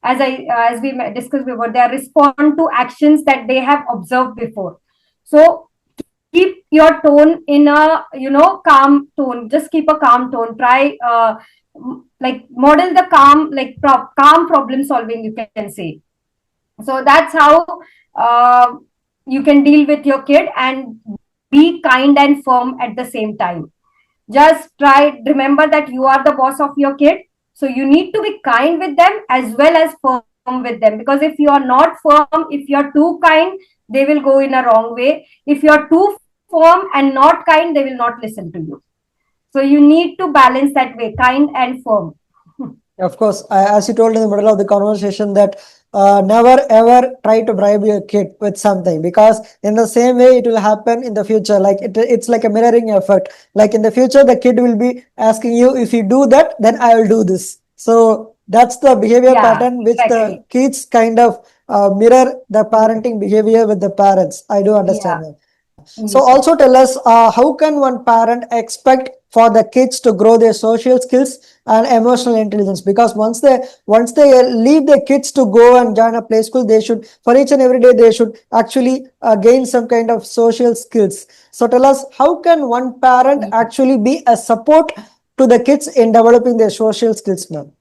as we discussed before, they respond to actions that they have observed before. So keep your tone in a calm tone. Just keep a calm tone. Try like model the calm, like calm problem solving, you can say. So that's how uh, you can deal with your kid and be kind and firm at the same time. Just try, remember that you are the boss of your kid, so you need to be kind with them as well as firm with them, because if you are not firm, if you are too kind, they will go in a wrong way. If you are too firm and not kind, they will not listen to you. So you need to balance that way, kind and firm. Of course, as you told in the middle of the conversation that never ever try to bribe your kid with something, because in the same way it will happen in the future. Like it's like a mirroring effect. Like in the future, the kid will be asking you, if you do that, then I will do this. So that's the behavior Yeah, pattern which the exactly. kids kind of mirror the parenting behavior with the parents. I do Yeah. understand that. So Yes, also tell us, how can one parent expect for the kids to grow their social skills and emotional intelligence? Because once they leave the kids to go and join a play school, they should, for each and every day, they should actually gain some kind of social skills. So tell us, how can one parent yes. actually be a support to the kids in developing their social skills, ma'am?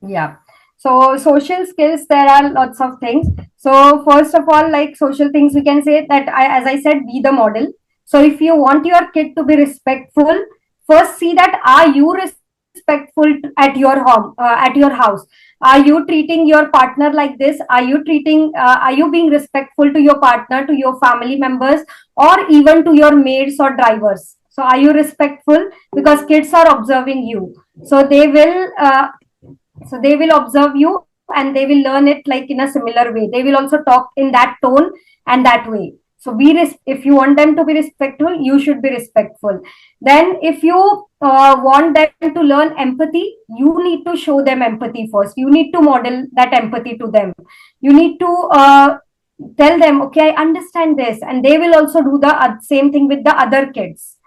Yeah. So social skills, there are lots of things. So first of all, like social things, we can say that as I said, be the model. So if you want your kid to be respectful, first see that are you respectful at your home, at your house? Are you treating your partner like this? Are you being respectful to your partner, to your family members, or even to your maids or drivers? So are you respectful? Because kids are observing you. So they will observe you and they will learn it like in a similar way. They will also talk in that tone and that way. So if you want them to be respectful, you should be respectful. Then if you want them to learn empathy, you need to show them empathy first. You need to model that empathy to them. You need to tell them, okay, I understand this, and they will also do the same thing with the other kids.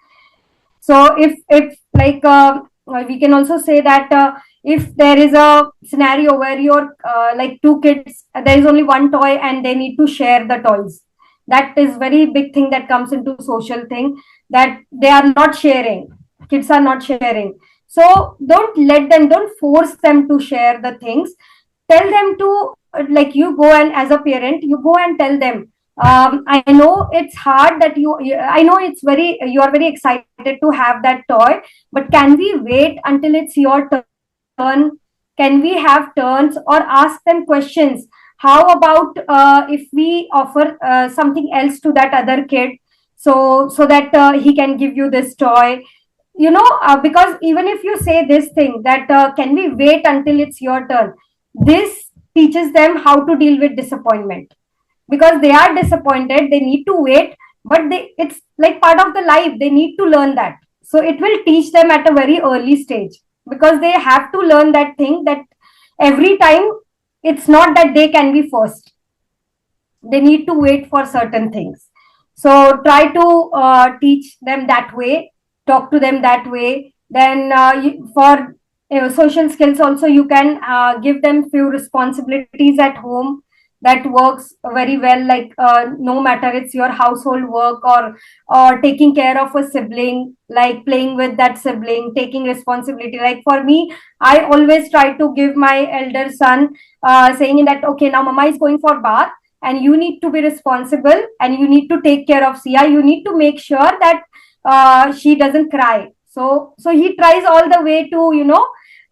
So if like we can also say that if there is a scenario where you're like two kids, there is only one toy and they need to share the toys. That is very big thing that comes into social thing, that they are not sharing. Kids are not sharing. So don't force them to share the things. Tell them to, like, you go and as a parent, you go and tell them, I know it's hard that I know it's very, you are very excited to have that toy, but can we wait until it's your turn? Can we have turns or ask them questions? How about if we offer something else to that other kid, so that he can give you this toy? Because even if you say this thing that can we wait until it's your turn, this teaches them how to deal with disappointment, because they are disappointed, they need to wait, but it's like part of the life, they need to learn that. So it will teach them at a very early stage, because they have to learn that thing, that every time it's not that they can be first, they need to wait for certain things. So try to teach them that way, talk to them that way. Then for social skills also, you can give them few responsibilities at home. That works very well, like no matter it's your household work, or taking care of a sibling, like playing with that sibling, taking responsibility. Like for me, I always try to give my elder son, saying that okay, now mama is going for bath, and you need to be responsible and you need to take care of Sia. You need to make sure that she doesn't cry. So he tries all the way to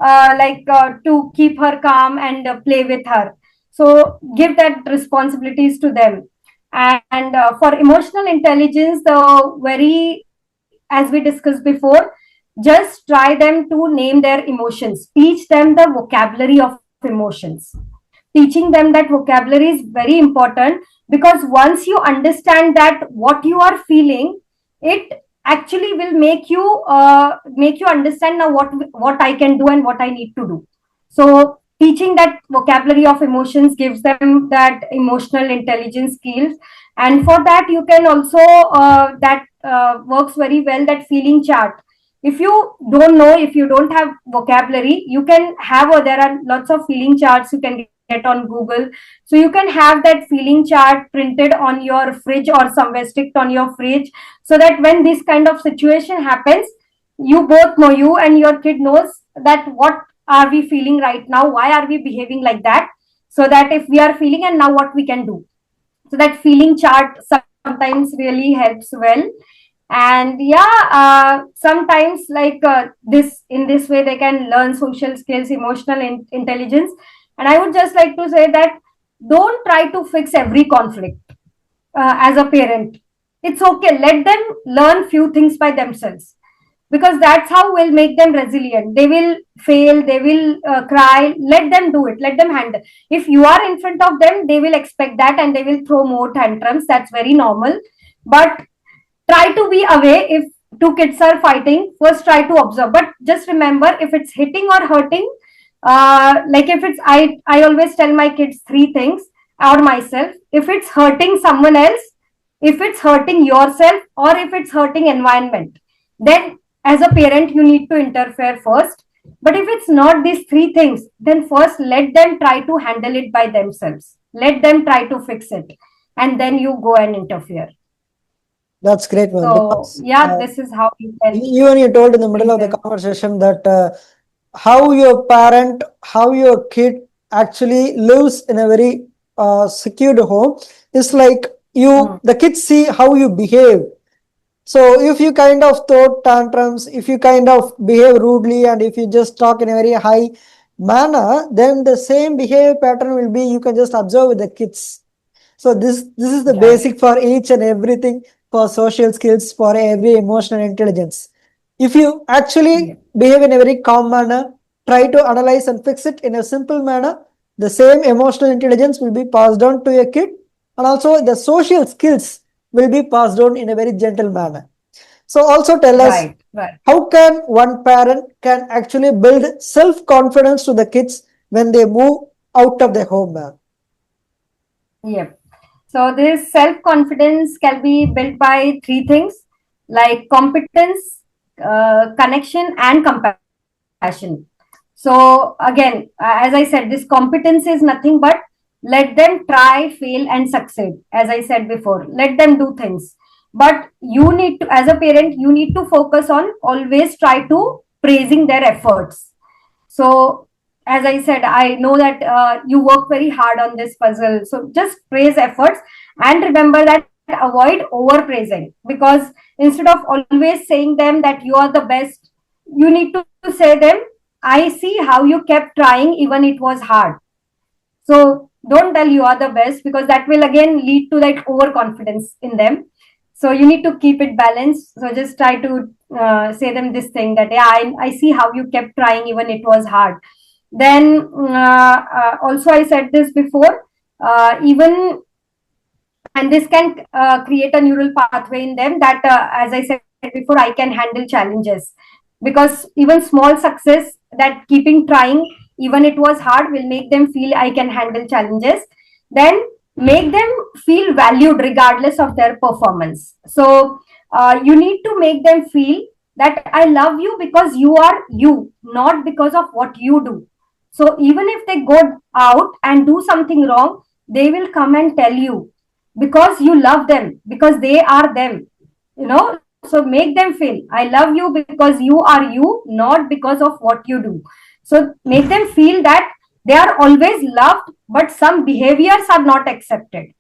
to keep her calm and play with her. So give that responsibilities to them. And for emotional intelligence, the very, as we discussed before, just try them to name their emotions. Teach them the vocabulary of emotions. Teaching them that vocabulary is very important, because once you understand that what you are feeling, it actually will make you understand now what I can do and what I need to do. So teaching that vocabulary of emotions gives them that emotional intelligence skills. And for that, you can also that works very well, that feeling chart. If you don't know, if you don't have vocabulary, you can have, there are lots of feeling charts you can get on Google. So you can have that feeling chart printed on your fridge or somewhere, sticked on your fridge, so that when this kind of situation happens, you both know, you and your kid knows that what are we feeling right now, why are we behaving like that, so that if we are feeling, and now what we can do. So that feeling chart sometimes really helps well. And yeah, sometimes this, in this way they can learn social skills, emotional intelligence. And I would just like to say that don't try to fix every conflict as a parent. It's okay, let them learn few things by themselves, because that's how will make them resilient. They will fail, they will cry, let them do it, let them handle. If you are in front of them, they will expect that and they will throw more tantrums. That's very normal. But try to be away. If two kids are fighting, first try to observe, but just remember, if it's hitting or hurting, like if it's, I always tell my kids three things, or myself: if it's hurting someone else, if it's hurting yourself, or if it's hurting environment, then as a parent you need to interfere first. But if it's not these three things, then first let them try to handle it by themselves, let them try to fix it, and then you go and interfere. That's great, man. So Because yeah, this is how you can even you told in the middle bring of the them. conversation that how your parent, how your kid actually lives in a very secured home is like you, the kids see how you behave. So if you kind of throw tantrums, if you kind of behave rudely, and if you just talk in a very high manner, then the same behavior pattern will be, you can just observe with the kids. So this is the Right. basic for each and everything, for social skills, for every emotional intelligence. If you actually behave in a very calm manner, try to analyze and fix it in a simple manner, the same emotional intelligence will be passed on to your kid, and also the social skills will be passed on in a very gentle manner. So also tell us, Right, right. how can one parent can actually build self-confidence to the kids when they move out of the home, ma'am? Yep. So this self-confidence can be built by three things, like competence, connection, and compassion. So again, as I said, this competence is nothing but let them try, fail, and succeed. As I said before, let them do things. But you need to, as a parent, you need to focus on always try to praising their efforts. So as I said, I know that you work very hard on this puzzle. So just praise efforts, and remember that avoid overpraising, because instead of always saying them that you are the best, you need to say them, I see how you kept trying even it was hard. So don't tell you are the best, because that will again lead to that overconfidence in them. So you need to keep it balanced. So just try to say them this thing, that yeah, I see how you kept trying even it was hard. Then also I said this before, even, and this can create a neural pathway in them, that as I said before, I can handle challenges. Because even small success, that keeping trying even it was hard, will make them feel I can handle challenges. Then make them feel valued regardless of their performance. So you need to make them feel that I love you because you are you, not because of what you do. So even if they go out and do something wrong, they will come and tell you, because you love them, because they are them. So make them feel I love you because you are you, not because of what you do. So make them feel that they are always loved, but some behaviors are not accepted.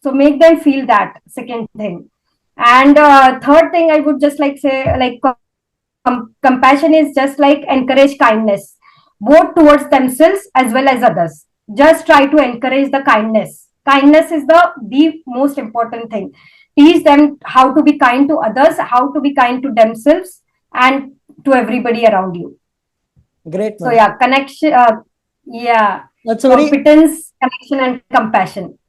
So make them feel that, second thing. And third thing, I would just like say, like compassion is just like encourage kindness. both towards themselves as well as others. Just try to encourage the kindness. Kindness is the most important thing. Teach them how to be kind to others, how to be kind to themselves, and to everybody around you. Great, So ma'am. yeah, connection. Yeah, That's a very competence, connection, and compassion.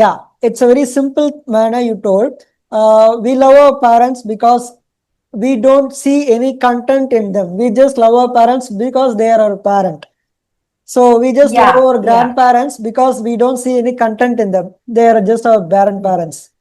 yeah, it's a very simple manner you told. We love our parents because we don't see any content in them. We just love our parents because they are our parent. So we just love Yeah, our yeah, grandparents because we don't see any content in them. They are just our grandparents.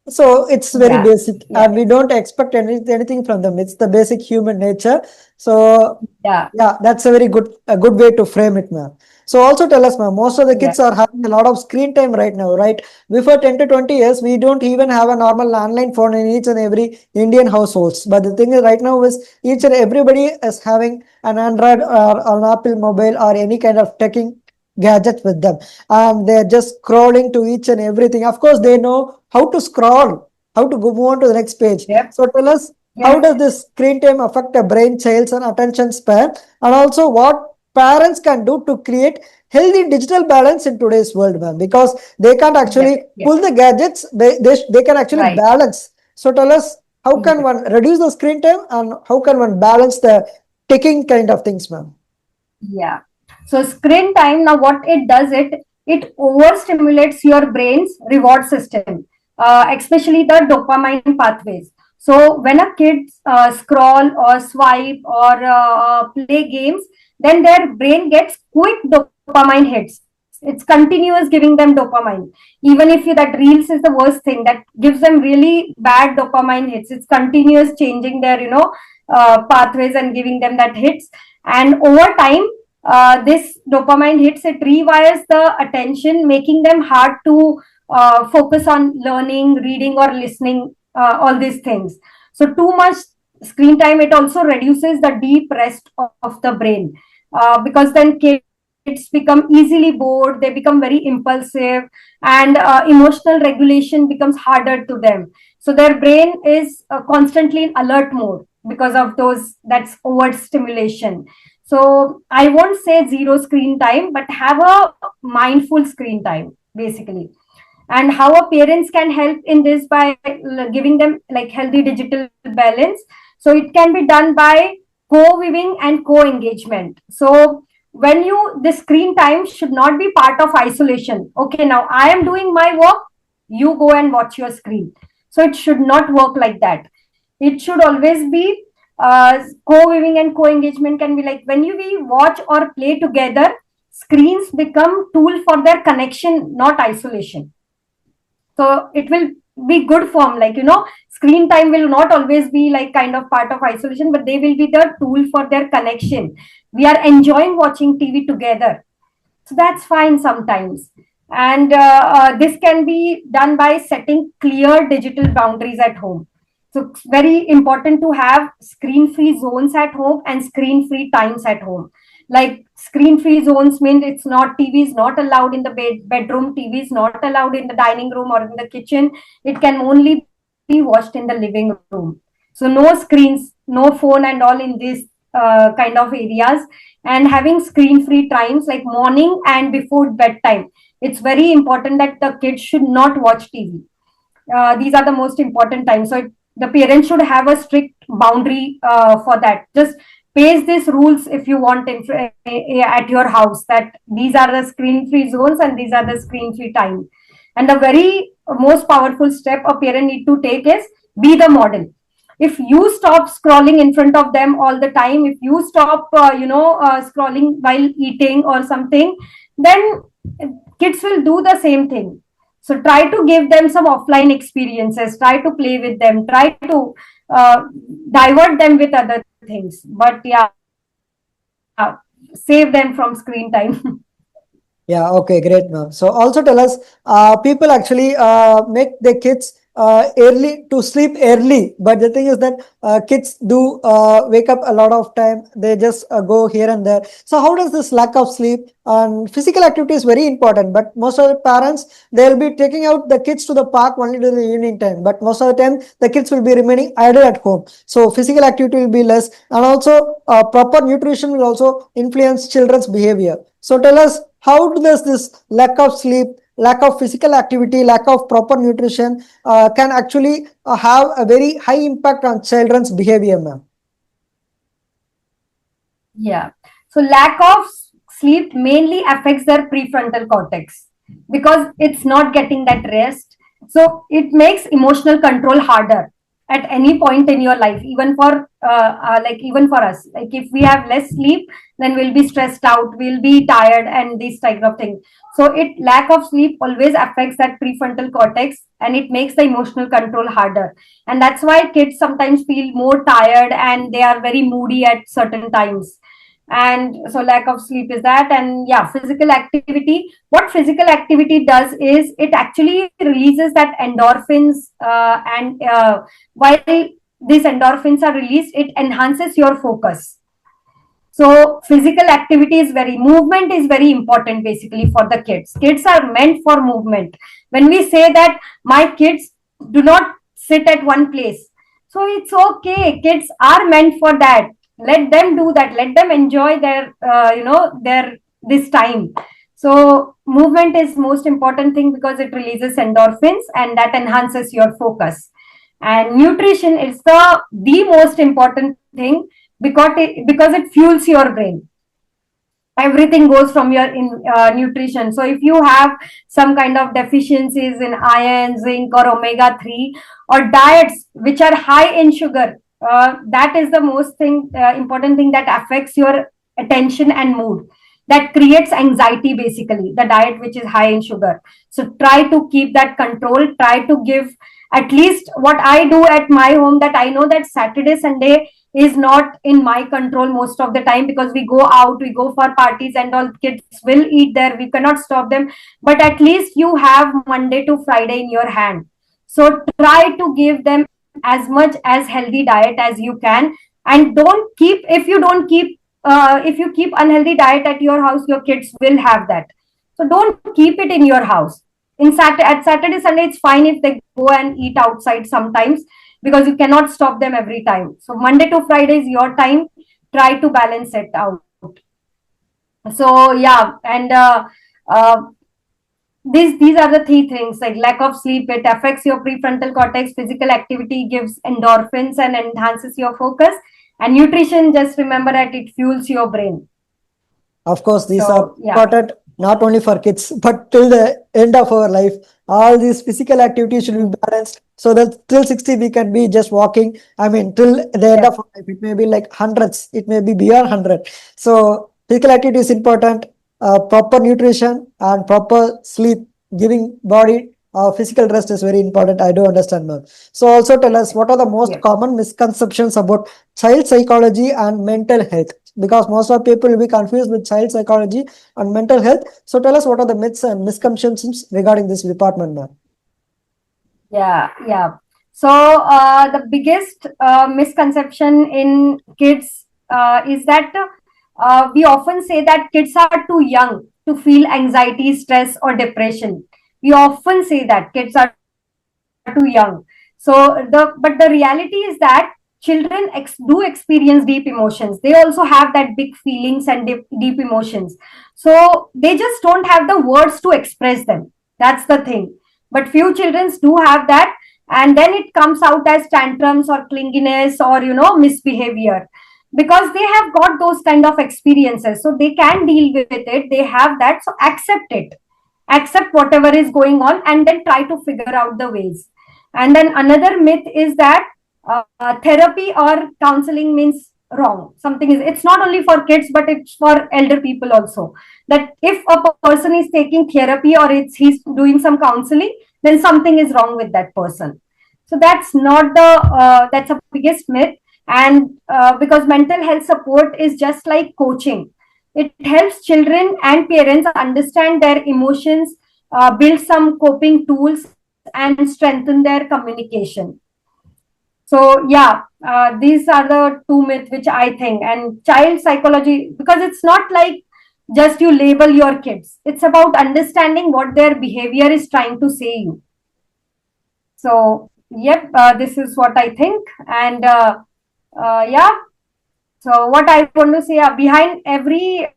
So it's very yeah, basic, yeah, and we don't expect anything from them. It's the basic human nature. So yeah, yeah, that's a good way to frame it, ma'am. So also tell us, ma'am, most of the yeah. kids are having a lot of screen time right now, right? Before 10 to 20 years, we don't even have a normal landline phone in each and every Indian households. But the thing is right now is each and everybody is having an Android or an Apple mobile or any kind of teching gadget with them, and they're just scrolling to each and everything. Of course they know how to scroll, how to go move on to the next page. Yep, So tell us, how yep, does this screen time affect a brain child's and attention span, and also what parents can do to create healthy digital balance in today's world, ma'am? Because they can't yep, actually yep. pull the gadgets, they can actually Right. balance. So tell us, how can Yep. one reduce the screen time and how can one balance the taking kind of things, ma'am? Yeah. So screen time, now what it does, it overstimulates your brain's reward system, especially the dopamine pathways. So when a kid scroll or swipe or play games, then their brain gets quick dopamine hits. It's continuous giving them dopamine. Even if that reels is the worst thing that gives them really bad dopamine hits. It's continuous changing their pathways and giving them that hits, and over time this dopamine hits, it rewires the attention, making them hard to focus on learning, reading, or listening, all these things. So too much screen time, it also reduces the deep rest of the brain, because then kids become easily bored, they become very impulsive, and emotional regulation becomes harder to them. So their brain is constantly in alert mode because of those, that's overstimulation. So I won't say zero screen time, but have a mindful screen time, basically. And how a parents can help in this by giving them like healthy digital balance. So it can be done by co-viewing and co-engagement. So when you, the screen time should not be part of isolation. Okay, now I am doing my work, you go and watch your screen. So it should not work like that. It should always be co-viewing and co-engagement can be like when you we watch or play together, screens become tool for their connection, not isolation. So it will be good form, like screen time will not always be like kind of part of isolation, but they will be the tool for their connection. We are enjoying watching TV together, so that's fine sometimes. And this can be done by setting clear digital boundaries at home. So it's very important to have screen free zones at home and screen free times at home. Like screen free zones mean it's not, TV is not allowed in the bedroom, TV is not allowed in the dining room or in the kitchen. It can only be watched in the living room. So no screens, no phone and all in these kind of areas. And having screen free times like morning and before bedtime, it's very important that the kids should not watch TV. These are the most important times. So the parents should have a strict boundary for that. Just paste these rules if you want at your house, that these are the screen free zones and these are the screen free time. And the very most powerful step a parent need to take is be the model. If you stop scrolling in front of them all the time, if you stop scrolling while eating or something, then kids will do the same thing. So try to give them some offline experiences, try to play with them, try to uh, divert them with other things. But yeah, save them from screen time. Yeah, okay, great, ma'am. So also tell us, people actually make their kids early to sleep early, but the thing is that kids do wake up a lot of time. They just go here and there. So how does this lack of sleep and physical activity is very important, but most of the parents, they'll be taking out the kids to the park only during the evening time, but most of the time the kids will be remaining idle at home. So physical activity will be less, and also proper nutrition will also influence children's behavior. So tell us, how does this lack of sleep, lack of physical activity, lack of proper nutrition can actually have a very high impact on children's behavior, ma'am? Yeah. So lack of sleep mainly affects their prefrontal cortex because it's not getting that rest. So it makes emotional control harder at any point in your life, even for even for us. Like if we have less sleep, then we'll be stressed out, we'll be tired, and these type of things. So it lack of sleep always affects that prefrontal cortex, and it makes the emotional control harder. And that's why kids sometimes feel more tired and they are very moody at certain times. And so lack of sleep is that. And yeah, physical activity, what physical activity does is it actually releases that endorphins, and while these endorphins are released, it enhances your focus. So physical activity is movement is very important basically for the kids. Kids are meant for movement. When we say that my kids do not sit at one place, so it's okay. Kids are meant for that. Let them do that. Let them enjoy their, their this time. So movement is most important thing because it releases endorphins and that enhances your focus. And nutrition is the most important thing because it fuels your brain. Everything goes from your nutrition. So if you have some kind of deficiencies in iron, zinc, or omega-3, or diets which are high in sugar, that is the most important thing that affects your attention and mood, that creates anxiety basically, the diet which is high in sugar. So try to keep that control. Try to give at least what I do at my home, that I know that Saturday, Sunday is not in my control most of the time, because we go out, we go for parties and all, kids will eat there, we cannot stop them. But at least you have Monday to Friday in your hand. So try to give them as much as healthy diet as you can. And don't keep, if you keep unhealthy diet at your house, your kids will have that. So don't keep it in your house. At Saturday, Sunday, it's fine if they go and eat outside sometimes, because you cannot stop them every time. So Monday to Friday is your time. Try to balance it out. So yeah, and these are the three things. Like lack of sleep, it affects your prefrontal cortex. Physical activity gives endorphins and enhances your focus. And nutrition, just remember that it fuels your brain. Of course, these are important not only for kids, but till the end of our life. All these physical activities should be balanced, so that till 60 we can be just walking. I mean, till the end of our life, it may be like hundreds, it may be beyond 100. So physical activity is important, proper nutrition and proper sleep, giving body physical rest is very important. I do understand, ma'am. So also tell us, what are the most common misconceptions about child psychology and mental health? Because most of people will be confused with child psychology and mental health. So tell us, what are the myths and misconceptions regarding this department, ma'am? Yeah. So the biggest misconception in kids is that we often say that kids are too young to feel anxiety, stress, or depression. We often say that kids are too young. But the reality is that children do experience deep emotions. They also have that big feelings and deep emotions. So they just don't have the words to express them. That's the thing. But few children do have that, and then it comes out as tantrums or clinginess or misbehavior, because they have got those kind of experiences, so they can deal with it. They have that, so accept it, accept whatever is going on, and then try to figure out the ways. And then another myth is that therapy or counseling means wrong. Something is, it's not only for kids, but it's for elder people also, that if a person is taking therapy or he's doing some counseling, then something is wrong with that person. So that's not that's a biggest myth. And because mental health support is just like coaching, it helps children and parents understand their emotions, build some coping tools, and strengthen their communication. So yeah, these are the two myths which I think. And child psychology, because it's not like just you label your kids, it's about understanding what their behavior is trying to say you. So yep, this is what I think. And yeah, so what I want to say, behind every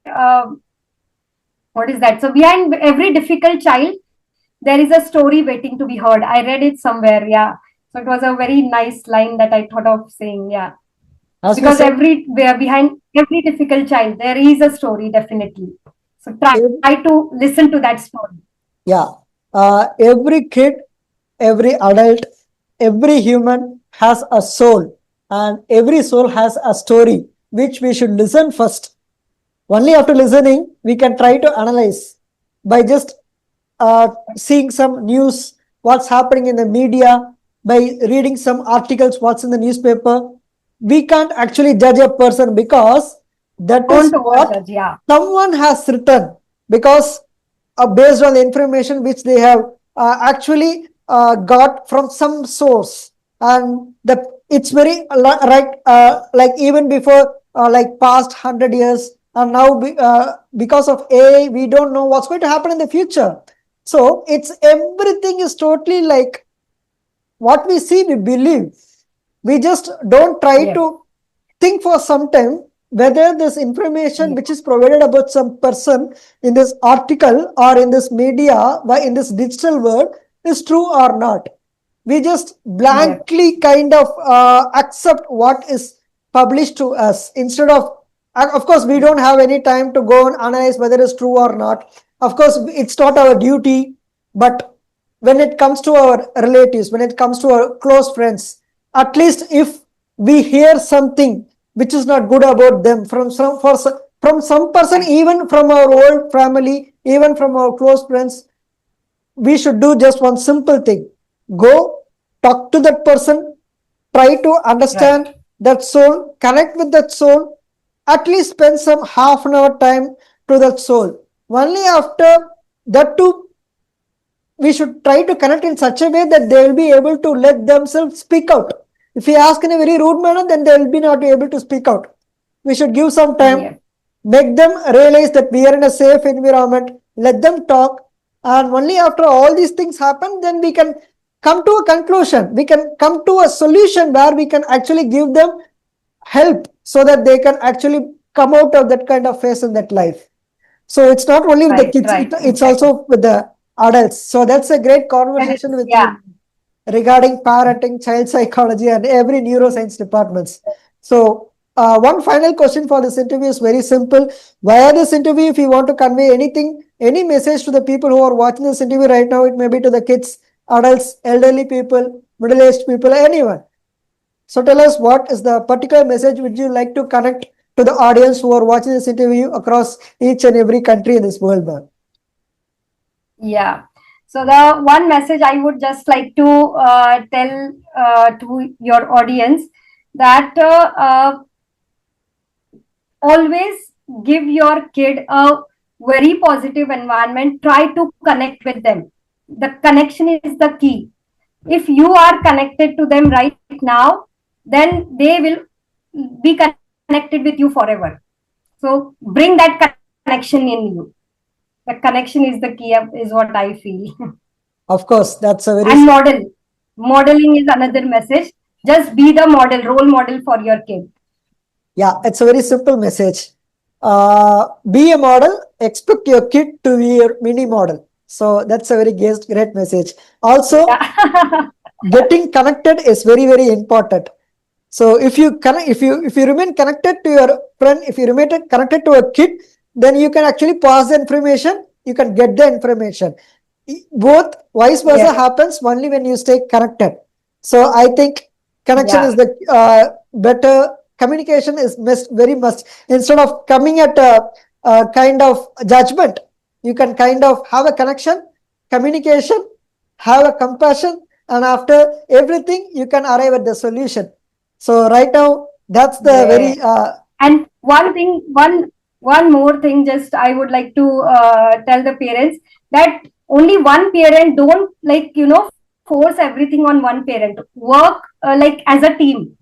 what is that? So behind every difficult child, there is a story waiting to be heard. I read it somewhere. Yeah. So it was a very nice line that I thought of saying. Yeah. As we Because said, behind every difficult child, there is a story, definitely. So try ev- to listen to that story. yeah, every kid, every adult, every human has a soul, and every soul has a story which we should listen first. Only after listening, we can try to analyze by just seeing some news, what's happening in the media, by reading some articles, what's in the newspaper. We can't actually judge a person because that is Don't what overjudge. Yeah. someone has written, because based on the information which they have actually got from some source, and the it's very right, like even before like past 100 years, and now because of AI we don't know what's going to happen in the future. So it's everything is totally like what we see we believe. We just don't try Yes. to think for some time whether this information Yeah. which is provided about some person in this article or in this media, in this digital world, is true or not. We just Yes. blankly kind of accept what is published to us, instead of course we don't have any time to go and analyze whether it's true or not. Of course it's not our duty, but when it comes to our relatives, when it comes to our close friends, at least if we hear something which is not good about them from some person, even from our old family, even from our close friends, we should do just one simple thing: go talk to that person, try to Right. understand that soul, connect with that soul, at least spend some half an hour time to that soul. Only after that too, we should try to connect in such a way that they will be able to let themselves speak out. If we ask in a very rude manner, then they will be not be able to speak out. We should give some time, Yes. make them realize that we are in a safe environment, let them talk, and only after all these things happen, then we can come to a conclusion. We can come to a solution where we can actually give them help so that they can actually come out of that kind of phase in that life. So it's not only with the Right. kids, Right. it's Exactly. also with the adults. So that's a great That conversation is, with yeah. you regarding parenting, child psychology, and every neuroscience departments. So one final question for this interview is very simple. Via this interview, if you want to convey anything, any message to the people who are watching this interview right now, it may be to the kids, adults, elderly people, middle-aged people, anyone. So tell us, what is the particular message would you like to connect to the audience who are watching this interview across each and every country in this world, man? Yeah. So the one message I would just like to tell to your audience, that always give your kid a very positive environment. Try to connect with them. The connection is the key. If you are connected to them right now, then they will be connected with you forever. So bring that connection in you. The connection is the key, is what I feel. Of course, that's a very And modeling is another message. Just be the role model for your kid. yeah, it's a very simple message. Be a model, expect your kid to be your mini model. So that's a very great message. Also, Yeah. getting connected is very, very important. So if you connect, if you remain connected to your friend, if you remain connected to a kid, then you can actually pass the information, you can get the information. Both vice versa Yes. happens only when you stay connected. So I think connection is Yeah. the better. Communication is very must. Instead of coming at a kind of judgment, you can kind of have a connection, communication, have a compassion, and after everything, you can arrive at the solution. So right now, that's the Yeah. very And one more thing, just I would like to tell the parents that only one parent don't, like, force force everything on one parent. Work like as a team.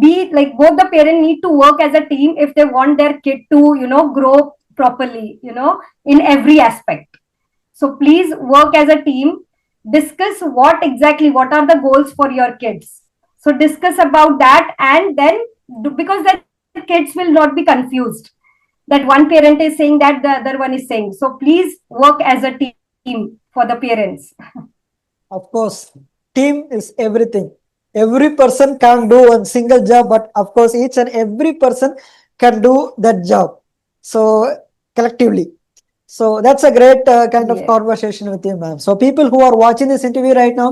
Be like both the parent need to work as a team if they want their kid to, grow properly, in every aspect. So please work as a team. Discuss what are the goals for your kids. So discuss about that, and then because the kids will not be confused that one parent is saying that the other one is saying. So please work as a team for the parents. Of course, team is everything. Every person can do one single job, but of course, each and every person can do that job. So collectively. So that's a great kind of Yes. conversation with you, ma'am. So people who are watching this interview right now,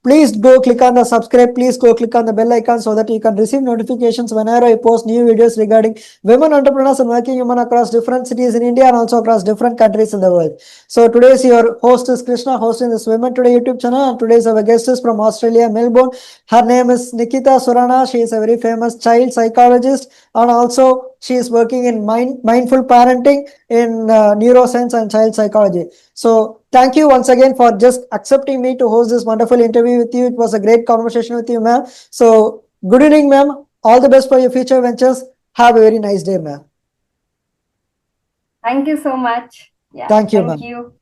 please go click on the subscribe. Please go click on the bell icon so that you can receive notifications whenever I post new videos regarding women entrepreneurs and working women across different cities in India and also across different countries in the world. So today's your host is Krishna, hosting this Women Today YouTube channel. And today's our guest is from Australia, Melbourne. Her name is Nikita Surana. She is a very famous child psychologist, and also she is working in mindful parenting in neuroscience and child psychology. So thank you once again for just accepting me to host this wonderful interview with you. It was a great conversation with you, ma'am. So good evening, ma'am. All the best for your future ventures. Have a very nice day, ma'am. Thank you so much. Yeah, Thank you, thank ma'am. you.